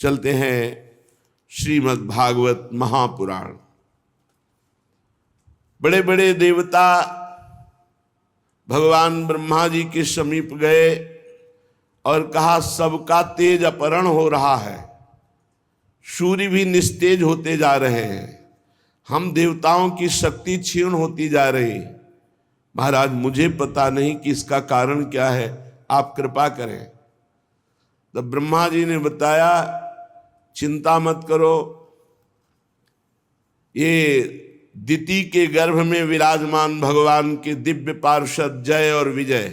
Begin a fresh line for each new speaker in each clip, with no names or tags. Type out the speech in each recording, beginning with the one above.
चलते हैं श्रीमद् भागवत महापुराण। बड़े बड़े देवता भगवान ब्रह्मा जी के समीप गए और कहा, सबका तेज अपहरण हो रहा है, सूर्य भी निस्तेज होते जा रहे हैं, हम देवताओं की शक्ति क्षीण होती जा रही। महाराज मुझे पता नहीं कि इसका कारण क्या है, आप कृपा करें। तो ब्रह्मा जी ने बताया, चिंता मत करो, ये दिति के गर्भ में विराजमान भगवान के दिव्य पार्षद जय और विजय,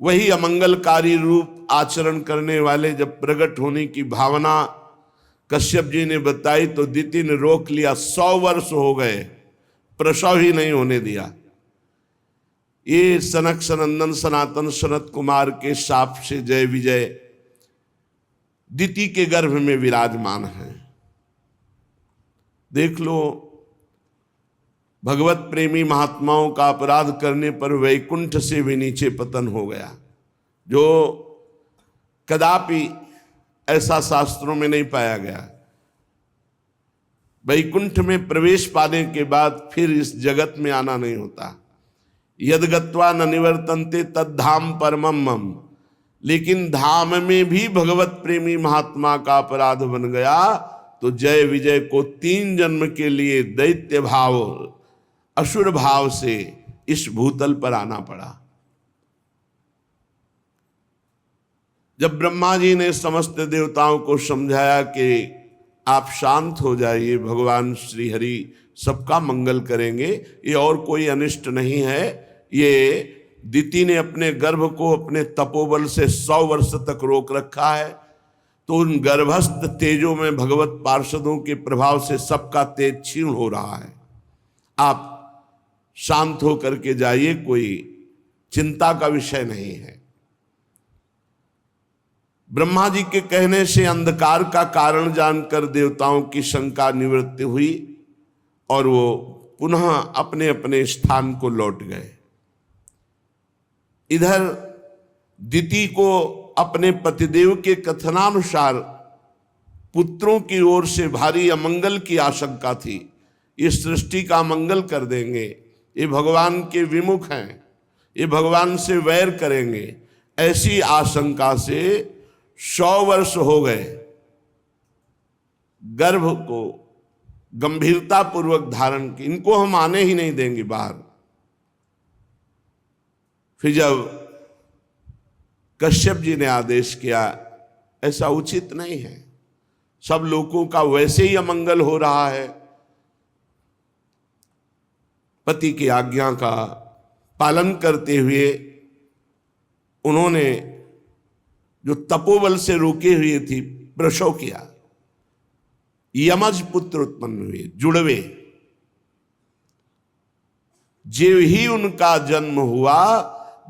वही अमंगलकारी रूप आचरण करने वाले जब प्रकट होने की भावना कश्यप जी ने बताई तो दिति ने रोक लिया। 100 वर्ष हो गए, प्रसव ही नहीं होने दिया। ये सनक सनंदन सनातन सनत कुमार के शाप से जय विजय दिति के गर्भ में विराजमान है। देख लो, भगवत प्रेमी महात्माओं का अपराध करने पर वैकुंठ से भी नीचे पतन हो गया, जो कदापि ऐसा शास्त्रों में नहीं पाया गया। वैकुंठ में प्रवेश पाने के बाद फिर इस जगत में आना नहीं होता। यद गत्वा न निवर्तन्ते तद धाम परमम मम। लेकिन धाम में भी भगवत प्रेमी महात्मा का अपराध बन गया तो जय विजय को 3 जन्म के लिए दैत्य भाव असुर भाव से इस भूतल पर आना पड़ा। जब ब्रह्मा जी ने समस्त देवताओं को समझाया कि आप शांत हो जाइए, भगवान श्री हरि सबका मंगल करेंगे, ये और कोई अनिष्ट नहीं है। ये दिति ने अपने गर्भ को अपने तपोबल से 100 वर्ष तक रोक रखा है, तो उन गर्भस्थ तेजों में भगवत पार्षदों के प्रभाव से सबका तेज क्षीण हो रहा है। आप शांत होकर के जाइए, कोई चिंता का विषय नहीं है। ब्रह्मा जी के कहने से अंधकार का कारण जानकर देवताओं की शंका निवृत्ति हुई और वो पुनः अपने अपने स्थान को लौट गए। इधर दिति को अपने पतिदेव के कथनानुसार पुत्रों की ओर से भारी अमंगल की आशंका थी। ये सृष्टि का मंगल कर देंगे, ये भगवान के विमुख हैं, ये भगवान से वैर करेंगे, ऐसी आशंका से 100 वर्ष हो गए। गर्भ को गंभीरता पूर्वक धारण की, इनको हम आने ही नहीं देंगे बाहर। फिर जब कश्यप जी ने आदेश किया, ऐसा उचित नहीं है, सब लोगों का वैसे ही अमंगल हो रहा है, पति की आज्ञा का पालन करते हुए उन्होंने जो तपोबल से रोके हुए थी प्रसव किया। यमज पुत्र उत्पन्न हुए, जुड़वे। जो ही उनका जन्म हुआ,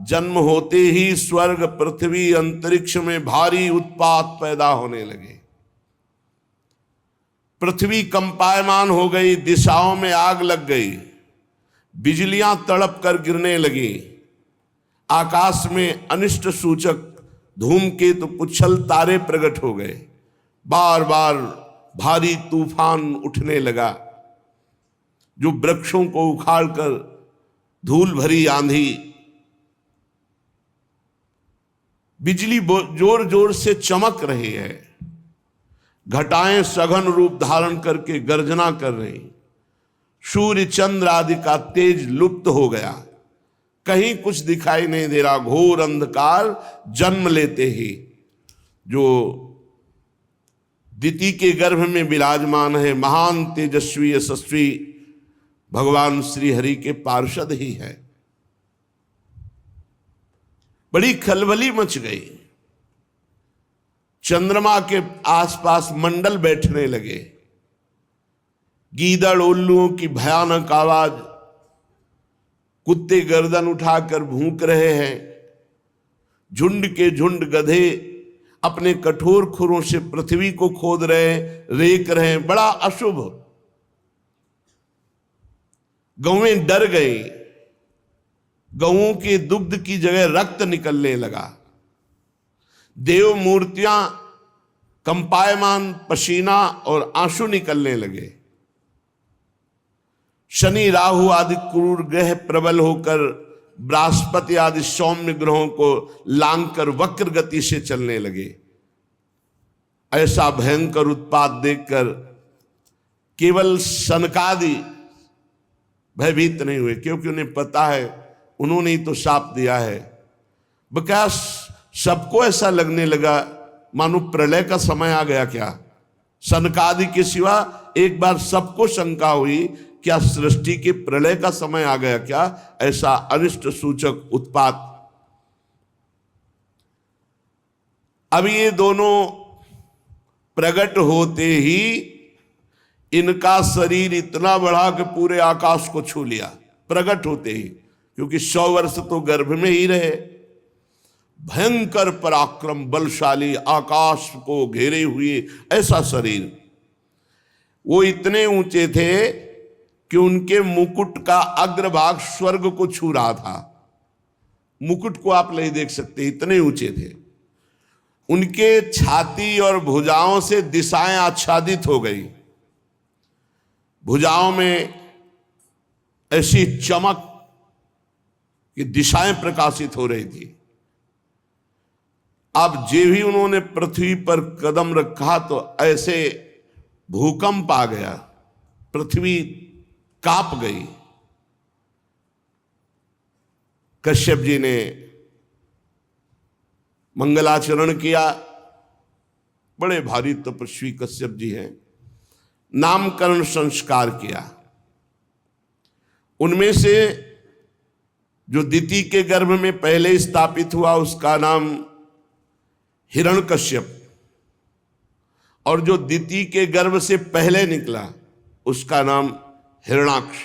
जन्म होते ही स्वर्ग पृथ्वी अंतरिक्ष में भारी उत्पात पैदा होने लगे। पृथ्वी कंपायमान हो गई, दिशाओं में आग लग गई, बिजलियां तड़प कर गिरने लगी, आकाश में अनिष्ट सूचक धूमकेतु पुच्छल तारे प्रकट हो गए, बार बार भारी तूफान उठने लगा, जो वृक्षों को उखाड़कर धूल भरी आंधी, बिजली जोर जोर से चमक रही है, घटाएं सघन रूप धारण करके गर्जना कर रही, सूर्य चंद्र आदि का तेज लुप्त हो गया, कहीं कुछ दिखाई नहीं दे रहा, घोर अंधकार जन्म लेते ही जो दिति के गर्भ में विराजमान है, महान तेजस्वी यशस्वी भगवान श्री हरि के पार्षद ही है। बड़ी खलबली मच गई, चंद्रमा के आसपास मंडल बैठने लगे, गीदड़ उल्लुओं की भयानक आवाज, कुत्ते गर्दन उठाकर भूंक रहे हैं, झुंड के झुंड गधे अपने कठोर खुरों से पृथ्वी को खोद रहे, रेक रहे, बड़ा अशुभ। गौएं डर गई, गौओं के दुग्ध की जगह रक्त निकलने लगा, देव मूर्तियां कंपायमान पसीना और आंसू निकलने लगे। शनि राहु आदि क्रूर ग्रह प्रबल होकर बृहस्पति आदि सौम्य ग्रहों को लांघकर वक्र गति से चलने लगे। ऐसा भयंकर उत्पात देखकर केवल सनकादि भयभीत नहीं हुए, क्योंकि उन्हें पता है उन्होंने ही तो शाप दिया है। बिकॉज सबको ऐसा लगने लगा मानो प्रलय का समय आ गया क्या। सनकादि के सिवा एक बार सबको शंका हुई, क्या सृष्टि के प्रलय का समय आ गया क्या। ऐसा अनिष्ट सूचक उत्पात। अब ये दोनों प्रकट होते ही इनका शरीर इतना बढ़ा कि पूरे आकाश को छू लिया, प्रकट होते ही, क्योंकि 100 वर्ष तो गर्भ में ही रहे। भयंकर पराक्रम, बलशाली, आकाश को घेरे हुए ऐसा शरीर। वो इतने ऊंचे थे कि उनके मुकुट का अग्रभाग स्वर्ग को छू रहा था। मुकुट को आप नहीं देख सकते, इतने ऊंचे थे। उनके छाती और भुजाओं से दिशाएं आच्छादित हो गई। भुजाओं में ऐसी चमक कि दिशाएं प्रकाशित हो रही थी। अब जे भी उन्होंने पृथ्वी पर कदम रखा तो ऐसे भूकंप आ गया, पृथ्वी कांप गई। कश्यप जी ने मंगलाचरण किया। बड़े भारी तपस्वी कश्यप जी हैं। नामकरण संस्कार किया। उनमें से जो दिति के गर्भ में पहले स्थापित हुआ उसका नाम हिरण्यकश्यप, और जो दिति के गर्भ से पहले निकला उसका नाम हिरण्याक्ष।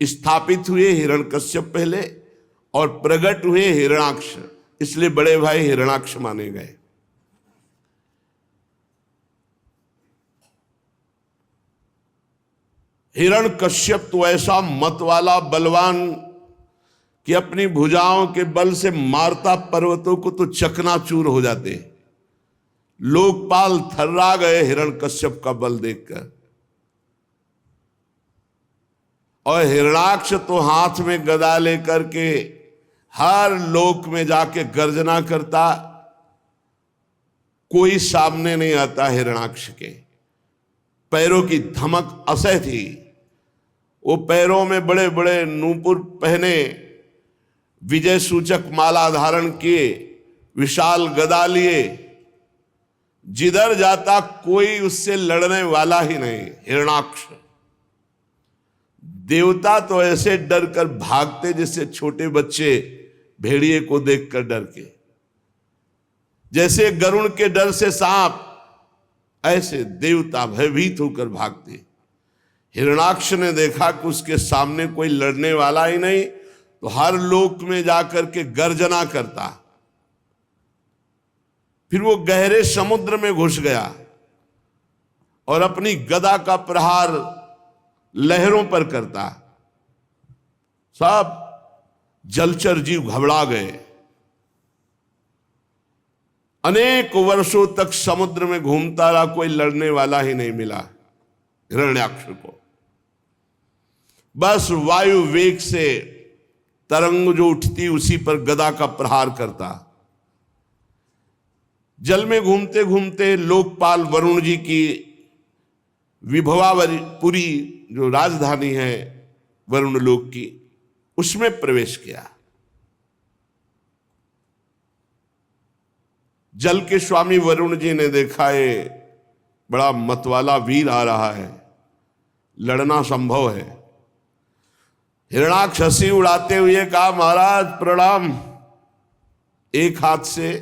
स्थापित हुए हिरण्यकश्यप पहले और प्रकट हुए हिरण्याक्ष, इसलिए बड़े भाई हिरण्याक्ष माने गए। हिरण्यकश्यप तो ऐसा मत वाला बलवान कि अपनी भुजाओं के बल से मारता पर्वतों को तो चकनाचूर हो जाते। लोकपाल थर्रा गए हिरण्यकश्यप का बल देखकर। और हिरण्याक्ष तो हाथ में गदा लेकर के हर लोक में जाके गर्जना करता, कोई सामने नहीं आता हिरण्याक्ष के। पैरों की धमक असह थी। वो पैरों में बड़े बड़े नूपुर पहने, विजय सूचक माला धारण किए, विशाल गदा लिए, जिधर जाता कोई उससे लड़ने वाला ही नहीं। हिरण्याक्ष देवता तो ऐसे डर कर भागते जैसे छोटे बच्चे भेड़िए को देखकर डर के, जैसे गरुड़ के डर से सांप, ऐसे देवता भयभीत होकर भागते। हिरण्याक्ष ने देखा कि उसके सामने कोई लड़ने वाला ही नहीं, तो हर लोक में जाकर के गर्जना करता। फिर वो गहरे समुद्र में घुस गया और अपनी गदा का प्रहार लहरों पर करता। सब जलचर जीव घबरा गए। अनेक वर्षों तक समुद्र में घूमता रहा, कोई लड़ने वाला ही नहीं मिला हिरण्याक्ष को। बस वायु वेग से तरंग जो उठती उसी पर गदा का प्रहार करता। जल में घूमते घूमते लोकपाल वरुण जी की विभवापुरी जो राजधानी है वरुण लोक की, उसमें प्रवेश किया। जल के स्वामी वरुण जी ने देखा ये बड़ा मतवाला वीर आ रहा है, लड़ना संभव है। हिरण्याक्ष हंसी उड़ाते हुए कहा, महाराज प्रणाम। एक हाथ से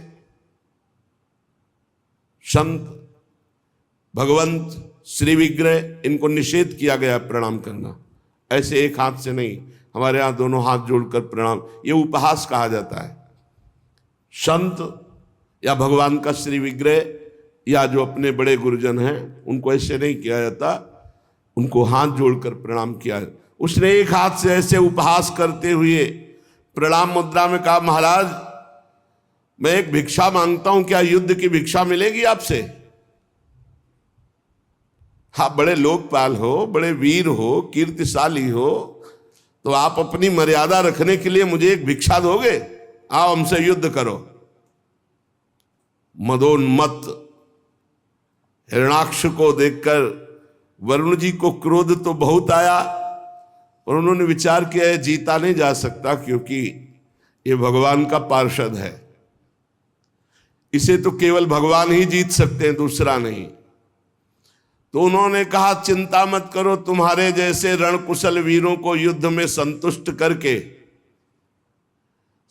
संत भगवंत श्री विग्रह, इनको निषेध किया गया प्रणाम करना। ऐसे एक हाथ से नहीं, हमारे यहां दोनों हाथ जोड़कर प्रणाम, ये उपहास कहा जाता है। संत या भगवान का श्री विग्रह या जो अपने बड़े गुरुजन हैं उनको ऐसे नहीं किया जाता, उनको हाथ जोड़कर प्रणाम किया। उसने एक हाथ से ऐसे उपहास करते हुए प्रणाम मुद्रा में कहा, महाराज मैं एक भिक्षा मांगता हूं, क्या युद्ध की भिक्षा मिलेगी आपसे? आप बड़े लोकपाल हो, बड़े वीर हो, कीर्तिशाली हो, तो आप अपनी मर्यादा रखने के लिए मुझे एक भिक्षा दोगे? आओ हमसे युद्ध करो। मदोन्मत्त हिरणाक्ष को देखकर वरुण जी को क्रोध तो बहुत आया, और उन्होंने विचार किया है जीता नहीं जा सकता, क्योंकि ये भगवान का पार्षद है, इसे तो केवल भगवान ही जीत सकते हैं, दूसरा नहीं। तो उन्होंने कहा चिंता मत करो, तुम्हारे जैसे रणकुशल वीरों को युद्ध में संतुष्ट करके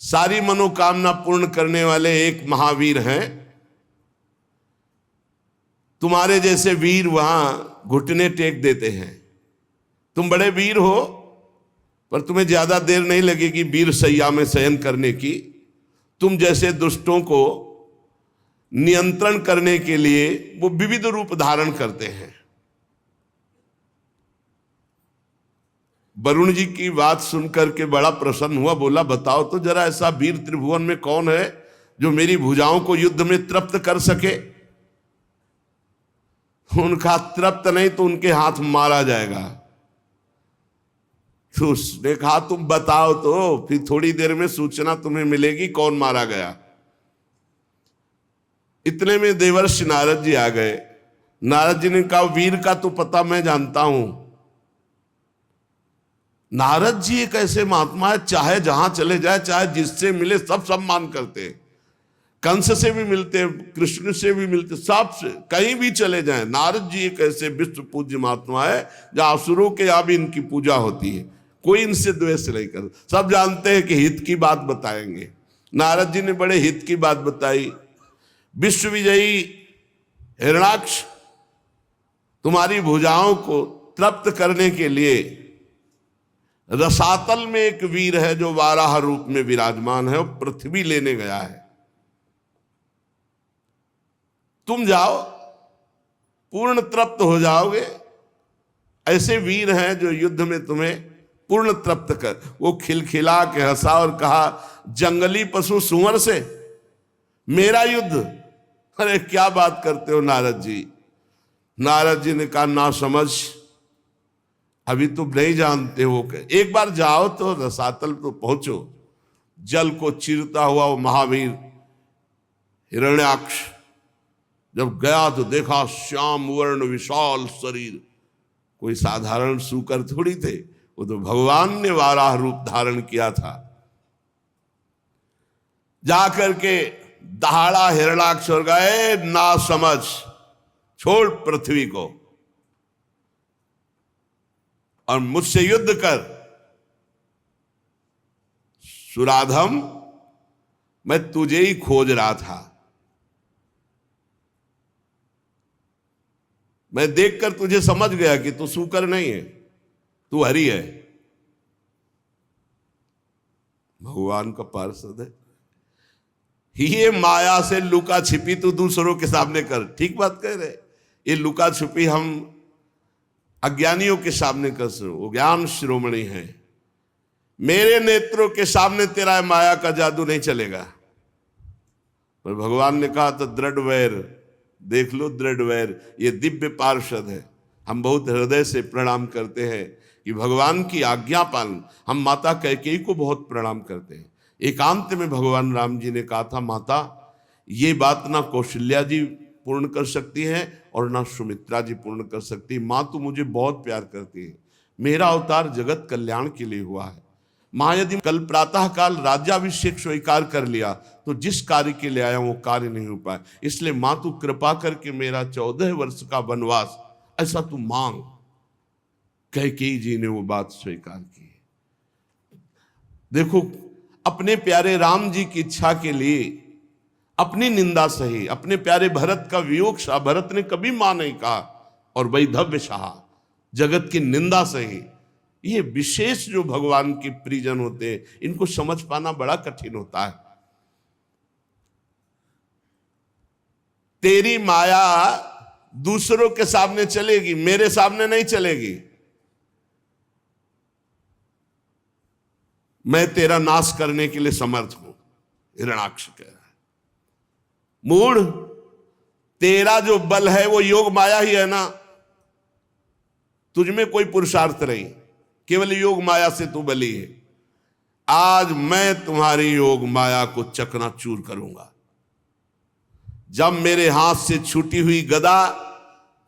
सारी मनोकामना पूर्ण करने वाले एक महावीर हैं। तुम्हारे जैसे वीर वहां घुटने टेक देते हैं। तुम बड़े वीर हो, पर तुम्हें ज्यादा देर नहीं लगेगी वीर सैया में शयन करने की। तुम जैसे दुष्टों को नियंत्रण करने के लिए वो विविध रूप धारण करते हैं। वरुण जी की बात सुनकर के बड़ा प्रसन्न हुआ, बोला बताओ तो जरा ऐसा वीर त्रिभुवन में कौन है जो मेरी भुजाओं को युद्ध में तृप्त कर सके? उनका तृप्त नहीं तो उनके हाथ मारा जाएगा। तो उसने कहा तुम बताओ तो, फिर थोड़ी देर में सूचना तुम्हें मिलेगी कौन मारा गया। इतने में देवर्षि नारद जी आ गए। नारद जी ने कहा वीर का तो पता मैं जानता हूं। नारद जी एक ऐसे महात्मा है, चाहे जहां चले जाए, चाहे जिससे मिले सब सम्मान करते हैं। कंस से भी मिलते, कृष्ण से भी मिलते, सबसे कहीं भी चले जाएं। नारद जी एक ऐसे विश्व पूज्य महात्मा है जहां असुरों के यहां भी इनकी पूजा होती है, कोई इनसे द्वेष नहीं करता। सब जानते हैं कि हित की बात बताएंगे। नारद जी ने बड़े हित की बात बताई। विश्व विजयी हिरणाक्ष, तुम्हारी भुजाओं को तृप्त करने के लिए रसातल में एक वीर है जो वाराह रूप में विराजमान है और पृथ्वी लेने गया है। तुम जाओ, पूर्ण तृप्त हो जाओगे। ऐसे वीर हैं जो युद्ध में तुम्हें पूर्ण तृप्त कर। वो खिलखिला के हंसा और कहा जंगली पशु सुअर से मेरा युद्ध? अरे क्या बात करते हो नारद जी। नारद जी ने कहा ना समझ, अभी तुम नहीं जानते हो। एक बार जाओ तो रसातल तो पहुंचो। जल को चीरता हुआ वो महावीर हिरण्याक्ष जब गया तो देखा श्याम वर्ण विशाल शरीर, कोई साधारण सूकर थोड़ी थे, वो तो भगवान ने वाराह रूप धारण किया था। जाकर के दहाड़ा हिरणाक्ष और गए ना समझ, छोड़ पृथ्वी को और मुझसे युद्ध कर। सुराधम, मैं तुझे ही खोज रहा था। मैं देखकर तुझे समझ गया कि तू सूकर नहीं है, तू हरि है, भगवान का पार्षद है। ये माया से लुका छिपी तू दूसरों के सामने कर। ठीक बात कह रहे। ये लुका छिपी हम अज्ञानियों के सामने कर सो, वो ज्ञान शिरोमणि है। मेरे नेत्रों के सामने तेरा माया का जादू नहीं चलेगा। पर भगवान ने कहा तो दृढ़ वैर, देख लो दृढ़ वैर, ये दिव्य पार्षद है। हम बहुत हृदय से प्रणाम करते हैं कि भगवान की आज्ञा पालन। हम माता कैकेयी को बहुत प्रणाम करते हैं। एकांत में भगवान राम जी ने कहा था माता ये बात ना कौशल्या जी पूर्ण कर सकती है और ना सुमित्रा जी पूर्ण कर सकती। माँ तू मुझे बहुत प्यार करती है, मेरा अवतार जगत कल्याण के लिए हुआ है। माँ यदि कल प्रातः काल राज्याभिषेक स्वीकार कर लिया तो जिस कार्य के लिए आया वो कार्य नहीं हो पाया। इसलिए माँ तू कृपा करके मेरा 14 वर्ष का वनवास ऐसा तू मांग। कैकेयी जी ने वो बात स्वीकार की। देखो अपने प्यारे राम जी की इच्छा के लिए अपनी निंदा सही। अपने प्यारे भरत का वियोग सहा, भरत ने कभी मां नहीं कहा, और वैधव्य सहा, जगत की निंदा सही। ये विशेष जो भगवान के प्रियजन होते हैं इनको समझ पाना बड़ा कठिन होता है। तेरी माया दूसरों के सामने चलेगी, मेरे सामने नहीं चलेगी। मैं तेरा नाश करने के लिए समर्थ हूं, हिरणाक्ष कह रहा है। मूढ़, तेरा जो बल है वो योग माया ही है ना, तुझ में कोई पुरुषार्थ नहीं, केवल योग माया से तू बली है। आज मैं तुम्हारी योग माया को चकनाचूर करूंगा। जब मेरे हाथ से छूटी हुई गदा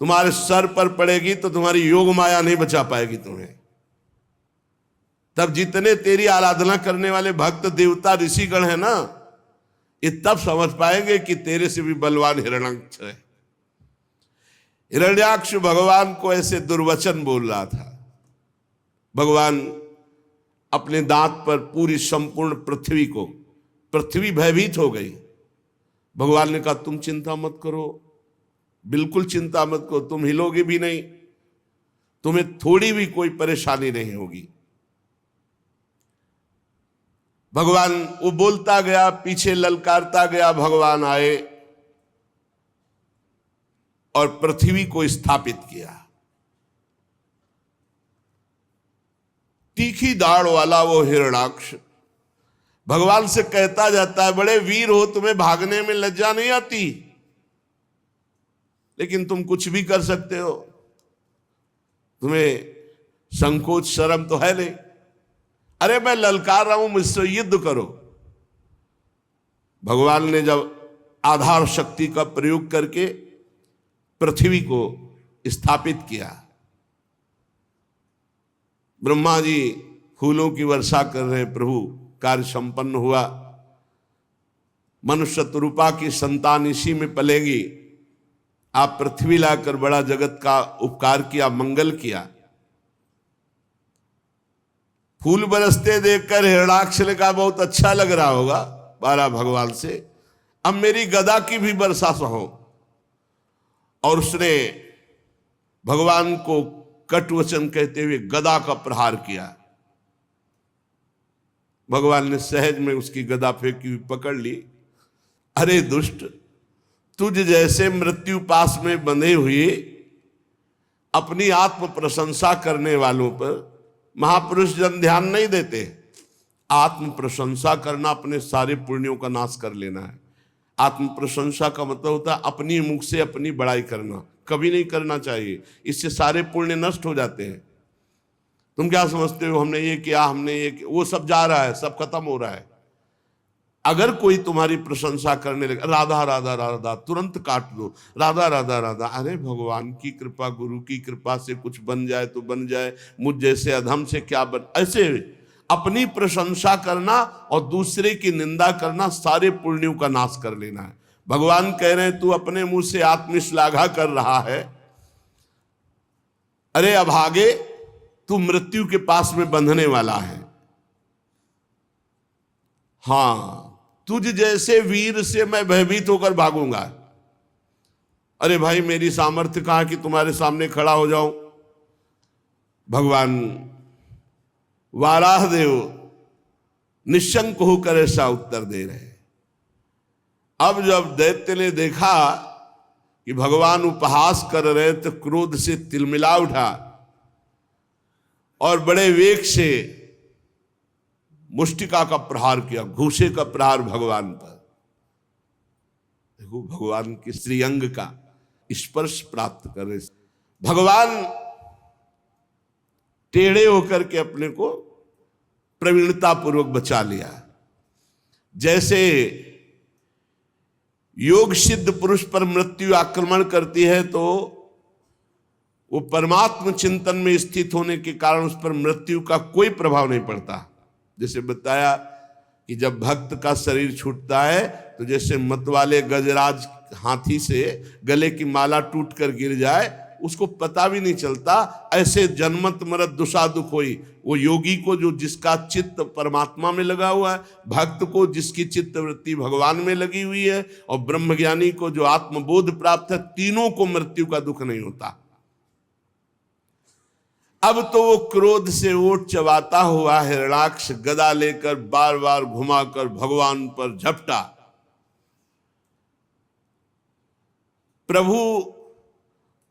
तुम्हारे सर पर पड़ेगी तो तुम्हारी योग माया नहीं बचा पाएगी तुम्हें। तब जितने तेरी आराधना करने वाले भक्त देवता ऋषिगण है ना, ये तब समझ पाएंगे कि तेरे से भी बलवान हिरण्याक्ष है। हिरण्याक्ष भगवान को ऐसे दुर्वचन बोल रहा था। भगवान अपने दांत पर पूरी संपूर्ण पृथ्वी भयभीत हो गई। भगवान ने कहा तुम चिंता मत करो, बिल्कुल चिंता मत करो, तुम हिलोगे भी नहीं, तुम्हें थोड़ी भी कोई परेशानी नहीं होगी। भगवान वो बोलता गया, पीछे ललकारता गया, भगवान आए और पृथ्वी को स्थापित किया। तीखी दाढ़ वाला वो हिरण्याक्ष भगवान से कहता जाता है, बड़े वीर हो, तुम्हें भागने में लज्जा नहीं आती, लेकिन तुम कुछ भी कर सकते हो, तुम्हें संकोच शर्म तो है नहीं। अरे मैं ललकार रहा हूं, मुझसे युद्ध करो। भगवान ने जब आधार शक्ति का प्रयोग करके पृथ्वी को स्थापित किया, ब्रह्मा जी फूलों की वर्षा कर रहे हैं, प्रभु कार्य संपन्न हुआ। मनुष्य रूपा की संतान इसी में पलेगी। आप पृथ्वी लाकर बड़ा जगत का उपकार किया, मंगल किया। फूल बरसते देखकर हिरण्याक्ष ने कहा बहुत अच्छा लग रहा होगा बारा भगवान से, अब मेरी गदा की भी वर्षा सहो। और उसने भगवान को कटु वचन कहते हुए गदा का प्रहार किया। भगवान ने सहज में उसकी गदा फेंकी हुई पकड़ ली। अरे दुष्ट, तुझ जैसे मृत्यु पास में बंधे हुए अपनी आत्म प्रशंसा करने वालों पर महापुरुष जन ध्यान नहीं देते। आत्म प्रशंसा करना अपने सारे पुण्यों का नाश कर लेना है। आत्म प्रशंसा का मतलब होता है अपनी मुख से अपनी बड़ाई करना, कभी नहीं करना चाहिए, इससे सारे पुण्य नष्ट हो जाते हैं। तुम क्या समझते हो हमने ये किया, हमने ये किया, वो सब जा रहा है, सब खत्म हो रहा है। अगर कोई तुम्हारी प्रशंसा करने लगे, राधा राधा राधा, तुरंत काट दो, राधा राधा राधा। अरे भगवान की कृपा, गुरु की कृपा से कुछ बन जाए तो बन जाए, मुझ जैसे अधम से क्या बन। ऐसे अपनी प्रशंसा करना और दूसरे की निंदा करना सारे पुण्यों का नाश कर लेना है। भगवान कह रहे हैं तू अपने मुंह से आत्मश्लाघा कर रहा है, अरे अभागे तू मृत्यु के पास में बंधने वाला है। हां, तुझ जैसे वीर से मैं भयभीत होकर भागूंगा। अरे भाई मेरी सामर्थ्य कहां कि तुम्हारे सामने खड़ा हो जाऊं। भगवान वाराहदेव निशंक होकर ऐसा उत्तर दे रहे। अब जब दैत्य ने देखा कि भगवान उपहास कर रहे तो क्रोध से तिलमिला उठा और बड़े वेग से मुष्टिका का प्रहार किया, घूसे का प्रहार भगवान पर। देखो भगवान के श्रीअंग का स्पर्श प्राप्त करे। भगवान टेढ़े होकर के अपने को प्रवीणता पूर्वक बचा लिया। जैसे योग सिद्ध पुरुष पर मृत्यु आक्रमण करती है तो वो परमात्म चिंतन में स्थित होने के कारण उस पर मृत्यु का कोई प्रभाव नहीं पड़ता। जैसे बताया कि जब भक्त का शरीर छूटता है तो जैसे मतवाले गजराज हाथी से गले की माला टूट कर गिर जाए, उसको पता भी नहीं चलता, ऐसे जन्मत मरत दुषा दुख होई। वो योगी को जो जिसका चित्त परमात्मा में लगा हुआ है, भक्त को जिसकी चित्त वृत्ति भगवान में लगी हुई है, और ब्रह्मज्ञानी को जो आत्मबोध प्राप्त है, तीनों को मृत्यु का दुख नहीं होता। अब तो वो क्रोध से ओट चबाता हुआ हिरण्याक्ष गदा लेकर बार बार घुमाकर भगवान पर झपटा। प्रभु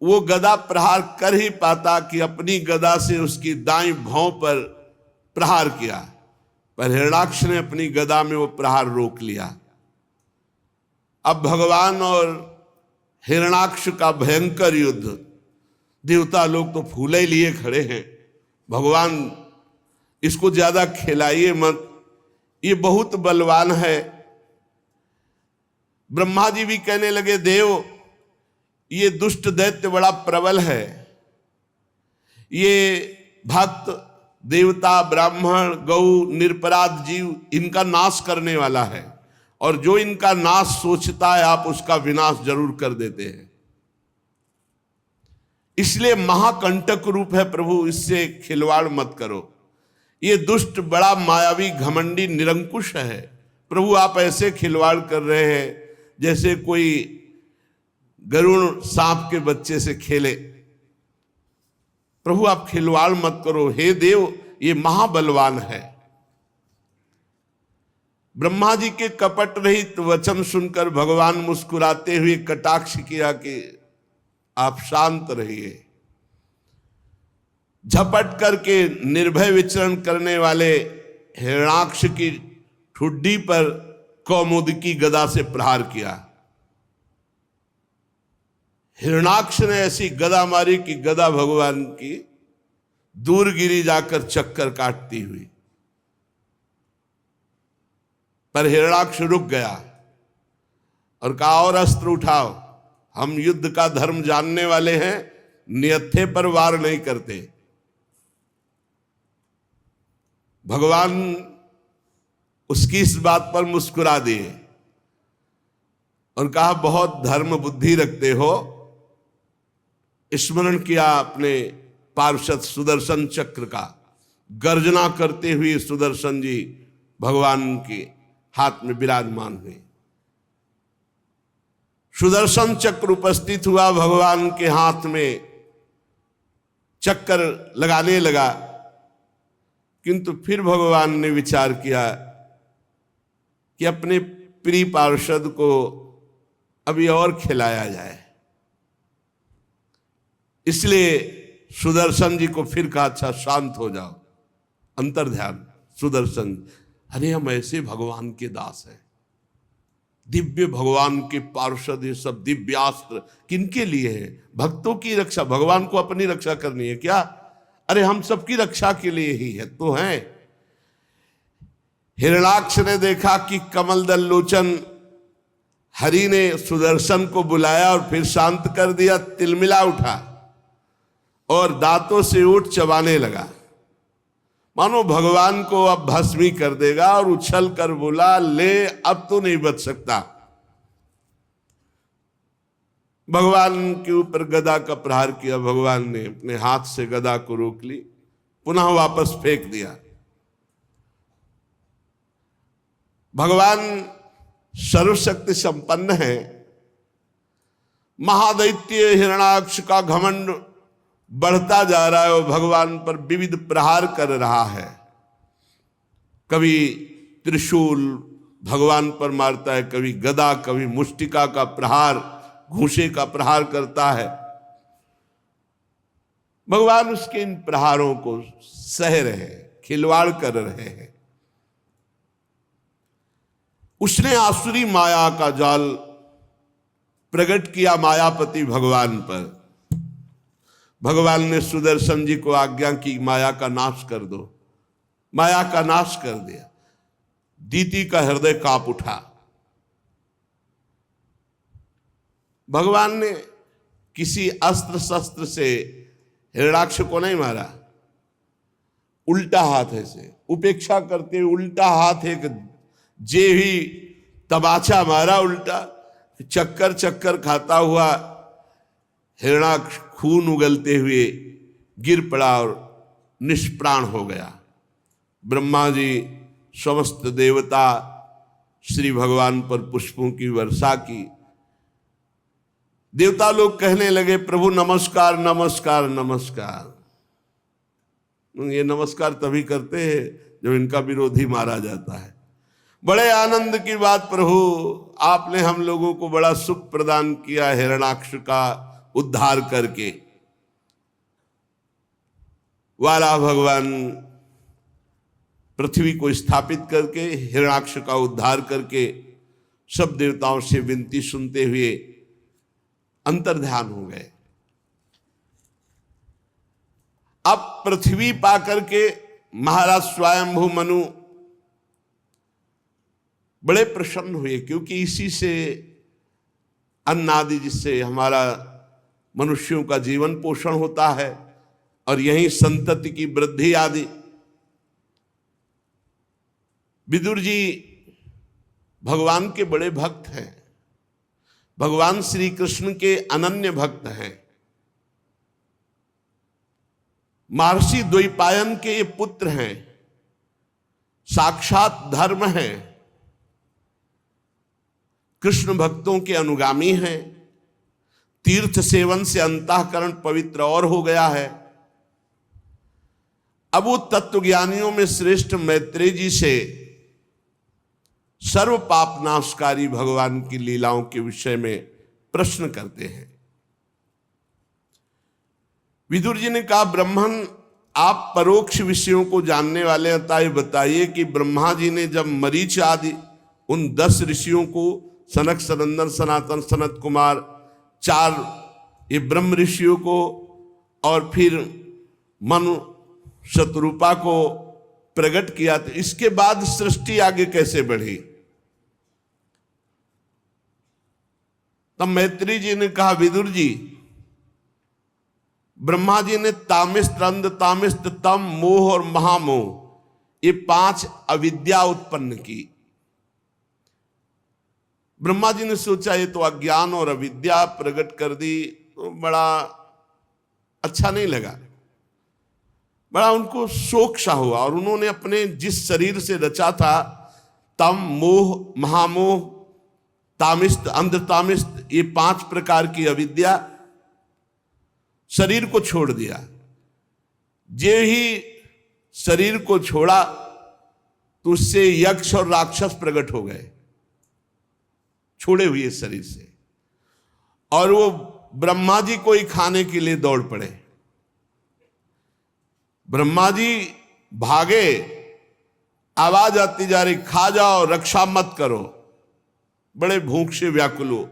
वो गदा प्रहार कर ही पाता कि अपनी गदा से उसकी दाईं भौं पर प्रहार किया, पर हिरण्याक्ष ने अपनी गदा में वो प्रहार रोक लिया। अब भगवान और हिरणाक्ष का भयंकर युद्ध, देवता लोग तो फूले लिए खड़े हैं, भगवान इसको ज्यादा खिलाइए मत, ये बहुत बलवान है। ब्रह्मा जी भी कहने लगे, देव ये दुष्ट दैत्य बड़ा प्रबल है, ये भक्त देवता ब्राह्मण गौ निरपराध जीव इनका नाश करने वाला है, और जो इनका नाश सोचता है आप उसका विनाश जरूर कर देते हैं, इसलिए महाकंटक रूप है प्रभु, इससे खिलवाड़ मत करो। ये दुष्ट बड़ा मायावी घमंडी निरंकुश है प्रभु, आप ऐसे खिलवाड़ कर रहे हैं जैसे कोई गरुड़ सांप के बच्चे से खेले। प्रभु आप खिलवाड़ मत करो, हे देव ये महाबलवान है। ब्रह्मा जी के कपट रहित वचन सुनकर भगवान मुस्कुराते हुए कटाक्ष किया कि आप शांत रहिए। झपट करके निर्भय विचरण करने वाले हिरणाक्ष की ठुड्डी पर कौमुदकी गदा से प्रहार किया। हिरणाक्ष ने ऐसी गदा मारी कि गदा भगवान की दूर गिरी जाकर चक्कर काटती हुई, पर हिरणाक्ष रुक गया और कहा और अस्त्र उठाओ, हम युद्ध का धर्म जानने वाले हैं, नियत्थे पर वार नहीं करते। भगवान उसकी इस बात पर मुस्कुरा दिए और कहा बहुत धर्म बुद्धि रखते हो। स्मरण किया अपने पार्षद सुदर्शन चक्र का, गर्जना करते हुए सुदर्शन जी भगवान के हाथ में विराजमान हुए। सुदर्शन चक्र उपस्थित हुआ, भगवान के हाथ में चक्कर लगाने लगा, किंतु फिर भगवान ने विचार किया कि अपने प्रिय पार्षद को अभी और खिलाया जाए, इसलिए सुदर्शन जी को फिर कहा अच्छा शांत हो जाओ, अंतर ध्यान। सुदर्शन, अरे हम ऐसे भगवान के दास हैं, दिव्य भगवान के पार्षद, ये सब दिव्यास्त्र किनके लिए है? भक्तों की रक्षा, भगवान को अपनी रक्षा करनी है क्या? अरे हम सबकी रक्षा के लिए ही है तो हैं। हिरणाक्ष ने देखा कि कमल दल लोचन हरि ने सुदर्शन को बुलाया और फिर शांत कर दिया, तिलमिला उठा और दांतों से ऊँट चबाने लगा, मानो भगवान को अब भस्मी कर देगा, और उछल कर बोला, ले अब तो नहीं बच सकता। भगवान के ऊपर गदा का प्रहार किया, भगवान ने अपने हाथ से गदा को रोक ली, पुनः वापस फेंक दिया। भगवान सर्वशक्ति संपन्न है। महादैत्य हिरणाक्ष का घमंड बढ़ता जा रहा है और भगवान पर विविध प्रहार कर रहा है। कभी त्रिशूल भगवान पर मारता है, कभी गदा, कभी मुष्टिका का प्रहार, घूंसे का प्रहार करता है। भगवान उसके इन प्रहारों को सह रहे हैं, खिलवाड़ कर रहे हैं। उसने आसुरी माया का जाल प्रकट किया मायापति भगवान पर। भगवान ने सुदर्शन जी को आज्ञा की, माया का नाश कर दो। माया का नाश कर दिया। दीति का हृदय कांप उठा। भगवान ने किसी अस्त्र शस्त्र से हिरणाक्ष को नहीं मारा, उल्टा हाथ ऐसे उपेक्षा करते हुए उल्टा हाथ एक जे ही तबाचा मारा, उल्टा चक्कर चक्कर खाता हुआ हिरणाक्ष खून उगलते हुए गिर पड़ा और निष्प्राण हो गया। ब्रह्मा जी, समस्त देवता श्री भगवान पर पुष्पों की वर्षा की। देवता लोग कहने लगे, प्रभु नमस्कार नमस्कार नमस्कार। ये नमस्कार तभी करते हैं जब इनका विरोधी मारा जाता है। बड़े आनंद की बात प्रभु, आपने हम लोगों को बड़ा सुख प्रदान किया हिरणाक्ष का उद्धार करके। वाला भगवान पृथ्वी को स्थापित करके, हिरणाक्ष का उद्धार करके सब देवताओं से विनती सुनते हुए अंतर्ध्यान हो गए। अब पृथ्वी पाकर के महाराज स्वयंभू मनु बड़े प्रसन्न हुए, क्योंकि इसी से अन्न आदि, जिससे हमारा मनुष्यों का जीवन पोषण होता है और यही संतति की वृद्धि आदि। विदुर जी भगवान के बड़े भक्त हैं, भगवान श्री कृष्ण के अनन्य भक्त हैं। महर्षि द्वैपायन के ये पुत्र हैं, साक्षात धर्म हैं, कृष्ण भक्तों के अनुगामी हैं। तीर्थ सेवन से अंतःकरण पवित्र और हो गया है। अब वो तत्वज्ञानियों में श्रेष्ठ मैत्रेय जी से सर्व पाप नाशकारी भगवान की लीलाओं के विषय में प्रश्न करते हैं। विदुर जी ने कहा, ब्रह्मन आप परोक्ष विषयों को जानने वाले हैं, अतः बताइए कि ब्रह्मा जी ने जब मरीच आदि उन 10 ऋषियों को, सनक, सनंदन, सनातन, सनत कुमार, 4 ये ब्रह्म ऋषियों को और फिर मनु शतरूपा को प्रकट किया, तो इसके बाद सृष्टि आगे कैसे बढ़ी? तब मैत्री जी ने कहा, विदुर जी, ब्रह्मा जी ने तामिस्त, अंध तामिस्त, तम, मोह और महामोह ये 5 अविद्या उत्पन्न की। ब्रह्मा जी ने सोचा ये तो अज्ञान और अविद्या प्रकट कर दी, तो बड़ा अच्छा नहीं लगा, बड़ा उनको शोक सा हुआ। और उन्होंने अपने जिस शरीर से रचा था, तम, मोह, महामोह, तामिस्त, अंध तामिस्त, ये 5 प्रकार की अविद्या, शरीर को छोड़ दिया। जे ही शरीर को छोड़ा तो उससे यक्ष और राक्षस प्रकट हो गए, छोड़े हुए शरीर से, और वो ब्रह्मा जी को ही खाने के लिए दौड़ पड़े। ब्रह्मा जी भागे, आवाज आती जा रही, खा जाओ, रक्षा मत करो, बड़े भूख से व्याकुल हो।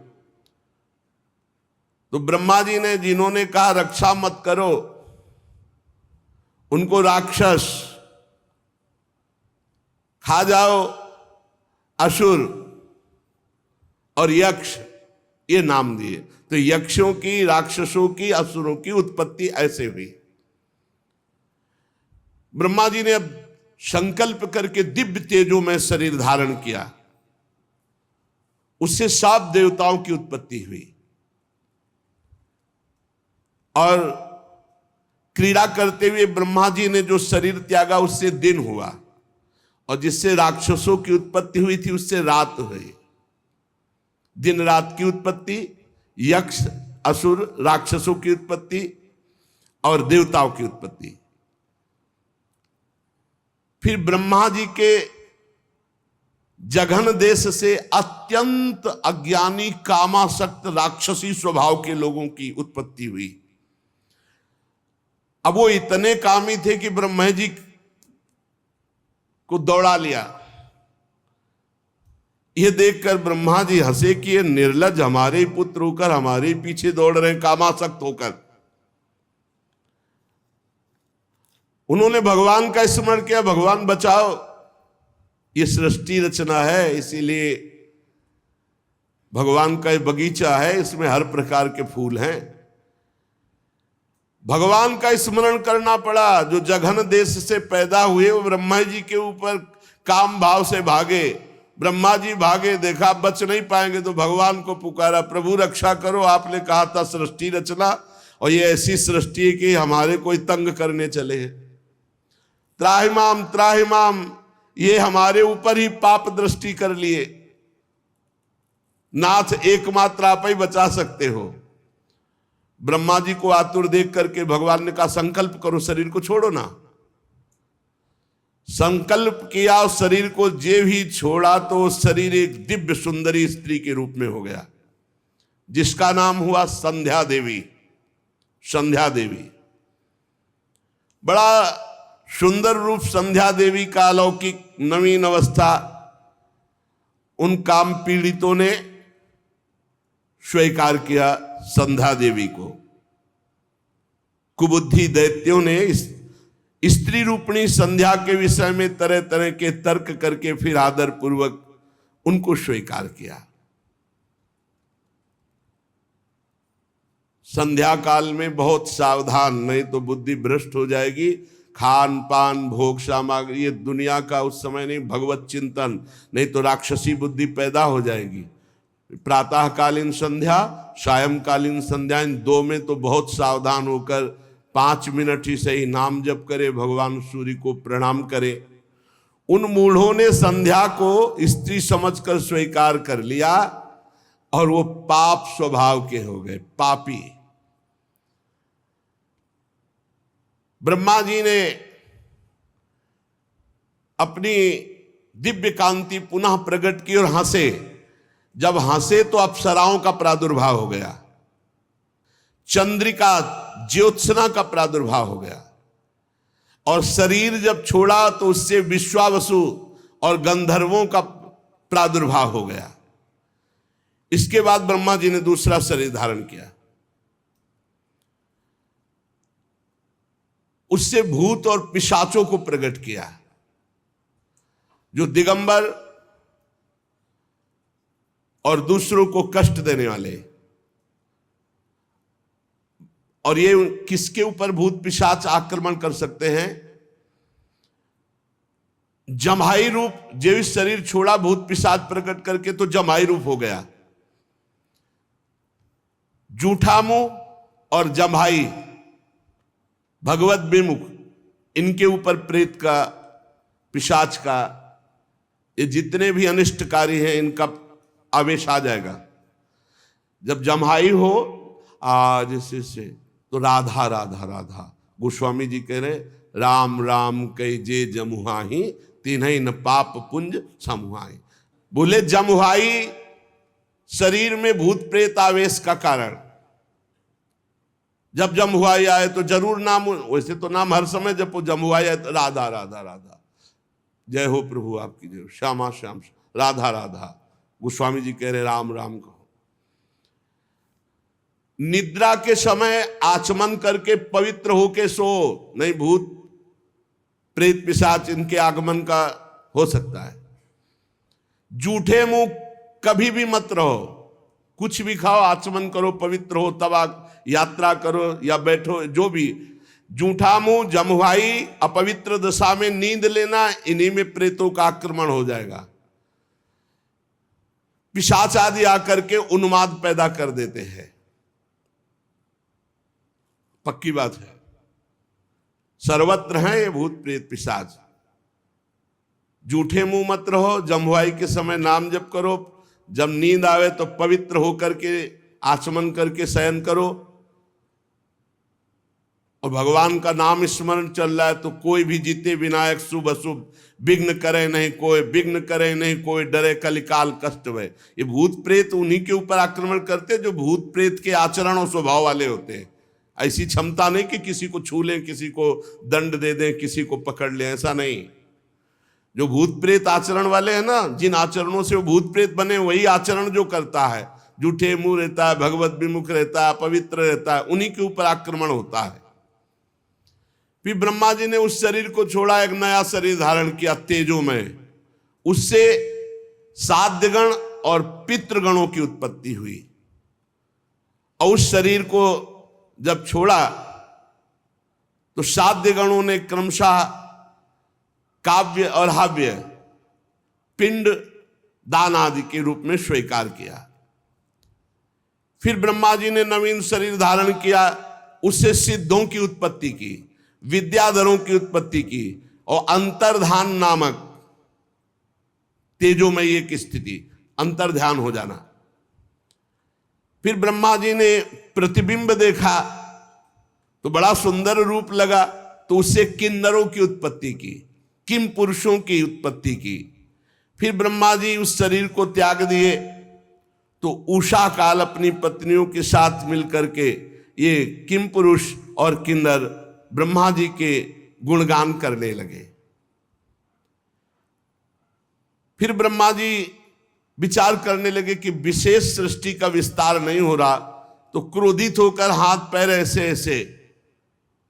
तो ब्रह्मा जी ने, जिन्होंने कहा रक्षा मत करो, उनको राक्षस, खा जाओ असुर और यक्ष ये नाम दिए। तो यक्षों की, राक्षसों की, असुरों की उत्पत्ति ऐसे हुई। ब्रह्मा जी ने अब संकल्प करके दिव्य तेजों में शरीर धारण किया, उससे 7 देवताओं की उत्पत्ति हुई। और क्रीड़ा करते हुए ब्रह्मा जी ने जो शरीर त्यागा, उससे दिन हुआ, और जिससे राक्षसों की उत्पत्ति हुई थी उससे रात हुई। दिन रात की उत्पत्ति, यक्ष, असुर, राक्षसों की उत्पत्ति और देवताओं की उत्पत्ति। फिर ब्रह्मा जी के जघन देश से अत्यंत अज्ञानी, कामासक्त, राक्षसी स्वभाव के लोगों की उत्पत्ति हुई। अब वो इतने कामी थे कि ब्रह्मा जी को दौड़ा लिया। ये देखकर ब्रह्मा जी हंसे कि ये निर्लज्ज हमारे पुत्र होकर हमारे पीछे दौड़ रहे हैं, कामासक्त होकर। उन्होंने भगवान का स्मरण किया, भगवान बचाओ, ये सृष्टि रचना है, इसीलिए भगवान का ये बगीचा है, इसमें हर प्रकार के फूल हैं। भगवान का स्मरण करना पड़ा। जो जघन देश से पैदा हुए वो ब्रह्मा जी के ऊपर काम भाव से भागे। ब्रह्मा जी भागे, देखा बच नहीं पाएंगे तो भगवान को पुकारा, प्रभु रक्षा करो, आपने कहा था सृष्टि रचना, और ये ऐसी सृष्टि है कि हमारे कोई तंग करने चले हैं। त्राहिमाम त्राहिमाम, ये हमारे ऊपर ही पाप दृष्टि कर लिए, नाथ एकमात्र आप ही बचा सकते हो। ब्रह्मा जी को आतुर देख करके भगवान ने कहा, संकल्प करो, शरीर को छोड़ो ना। संकल्प किया, उस शरीर को जे भी छोड़ा तो शरीर एक दिव्य सुंदरी स्त्री के रूप में हो गया, जिसका नाम हुआ संध्या देवी। संध्या देवी, बड़ा सुंदर रूप संध्या देवी का, अलौकिक नवीन अवस्था। उन काम पीड़ितों ने स्वीकार किया संध्या देवी को। कुबुद्धि दैत्यों ने इस स्त्री रूपणी संध्या के विषय में तरह तरह के तर्क करके फिर आदर पूर्वक उनको स्वीकार किया। संध्या काल में बहुत सावधान, नहीं तो बुद्धि भ्रष्ट हो जाएगी। खान पान भोग सामग्री ये दुनिया का उस समय नहीं, भगवत चिंतन, नहीं तो राक्षसी बुद्धि पैदा हो जाएगी। प्रातःकालीन संध्या, सायंकालीन संध्या, इन दो में तो बहुत सावधान होकर 5 मिनट ही सही नाम जप करे, भगवान सूर्य को प्रणाम करे। उन मूढ़ों ने संध्या को स्त्री समझकर स्वीकार कर लिया और वो पाप स्वभाव के हो गए, पापी। ब्रह्मा जी ने अपनी दिव्य कांति पुनः प्रकट की और हंसे। जब हंसे तो अप्सराओं का प्रादुर्भाव हो गया, चंद्रिका ज्योत्सना का प्रादुर्भाव हो गया, और शरीर जब छोड़ा तो उससे विश्वावसु और गंधर्वों का प्रादुर्भाव हो गया। इसके बाद ब्रह्मा जी ने दूसरा शरीर धारण किया, उससे भूत और पिशाचों को प्रकट किया, जो दिगंबर और दूसरों को कष्ट देने वाले। और ये किसके ऊपर भूत पिशाच आक्रमण कर सकते हैं? जम्हाई रूप, जो शरीर छोड़ा भूत पिशाच प्रकट करके तो जम्हाई रूप हो गया। जूठा मुंह और जम्हाई, भगवत विमुख, इनके ऊपर प्रेत का, पिशाच का, ये जितने भी अनिष्टकारी हैं इनका आवेश आ जाएगा। जब जम्हाई हो आज से तो राधा राधा राधा, गोस्वामी जी कह रहे राम राम कई जे जमुहाही तीन्हीं न पाप पुंज समुहाई। बोले जमुहाई शरीर में भूत प्रेत आवेश का कारण। जब जमुहाई आए तो जरूर नाम, वैसे तो नाम हर समय जब जमुहाई आए तो राधा राधा राधा, जय हो प्रभु आपकी जय, श्यामा श्याम, राधा राधा। गोस्वामी जी कह रहे राम राम कहो। निद्रा के समय आचमन करके पवित्र होके सो, नहीं भूत प्रेत पिशाच इनके आगमन का हो सकता है। जूठे मुंह कभी भी मत रहो, कुछ भी खाओ, आचमन करो, पवित्र हो, तब यात्रा करो या बैठो, जो भी। जूठा मुंह, जमुहाई, अपवित्र दशा में नींद लेना, इन्हीं में प्रेतों का आक्रमण हो जाएगा। पिशाच आदि आकर के उन्माद पैदा कर देते हैं, पक्की बात है। सर्वत्र हैं ये भूत प्रेत पिशाच। जूठे मुंह मत रहो, जमुहाई के समय नाम जप करो, जब नींद आवे तो पवित्र होकर के आचमन करके शयन करो, और भगवान का नाम स्मरण चल रहा है तो कोई भी जीते विनायक शुभ अशुभ, विघ्न करे नहीं कोई, विघ्न करे नहीं कोई, डरे कलिकाल कष्ट भय। ये भूत प्रेत उन्हीं के ऊपर आक्रमण करते जो भूत प्रेत के आचरण और स्वभाव वाले होते हैं। ऐसी क्षमता नहीं कि किसी को छू लें, किसी को दंड दे दें, किसी को पकड़ लें, ऐसा नहीं। जो भूत प्रेत आचरण वाले हैं ना, जिन आचरणों से वो भूत प्रेत बने, वही आचरण जो करता है, जूठे मुंह रहता है, भगवत विमुख रहता है, पवित्र रहता है, उन्हीं के ऊपर आक्रमण होता है। फिर ब्रह्मा जी ने उस शरीर को छोड़ा, एक नया शरीर धारण किया तेजोमय। उससे साध्यगण और पितृगणों की उत्पत्ति हुई। और उस शरीर को जब छोड़ा तो साध्यगणों ने क्रमशः काव्य और हव्य, पिंड दान आदि के रूप में स्वीकार किया। फिर ब्रह्मा जी ने नवीन शरीर धारण किया, उससे सिद्धों की उत्पत्ति की, विद्याधरों की उत्पत्ति की, और अंतर्धान नामक तेजोमयी एक स्थिति, अंतर्ध्यान हो जाना। फिर ब्रह्मा जी ने प्रतिबिंब देखा तो बड़ा सुंदर रूप लगा, तो उससे किन्नरों की उत्पत्ति की, किम पुरुषों की उत्पत्ति की। फिर ब्रह्मा जी उस शरीर को त्याग दिए तो उषा काल अपनी पत्नियों के साथ मिलकर के ये किम पुरुष और किन्नर ब्रह्मा जी के गुणगान करने लगे। फिर ब्रह्मा जी विचार करने लगे कि विशेष सृष्टि का विस्तार नहीं हो रहा, तो क्रोधित होकर हाथ पैर ऐसे ऐसे,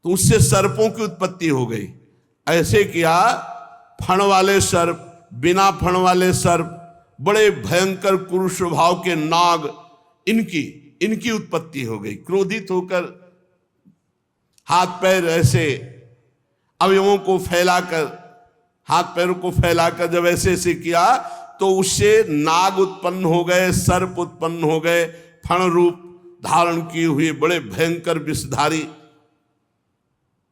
तो उससे सर्पों की उत्पत्ति हो गई। ऐसे किया, फण वाले सर्प, बिना फण वाले सर्प, बड़े भयंकर क्रूर स्वभाव के नाग, इनकी उत्पत्ति हो गई। क्रोधित होकर हाथ पैर ऐसे अवयवों को फैलाकर, हाथ पैरों को फैलाकर जब ऐसे ऐसे किया तो उससे नाग उत्पन्न हो गए, सर्प उत्पन्न हो गए, फण रूप धारण किए हुए बड़े भयंकर विषधारी।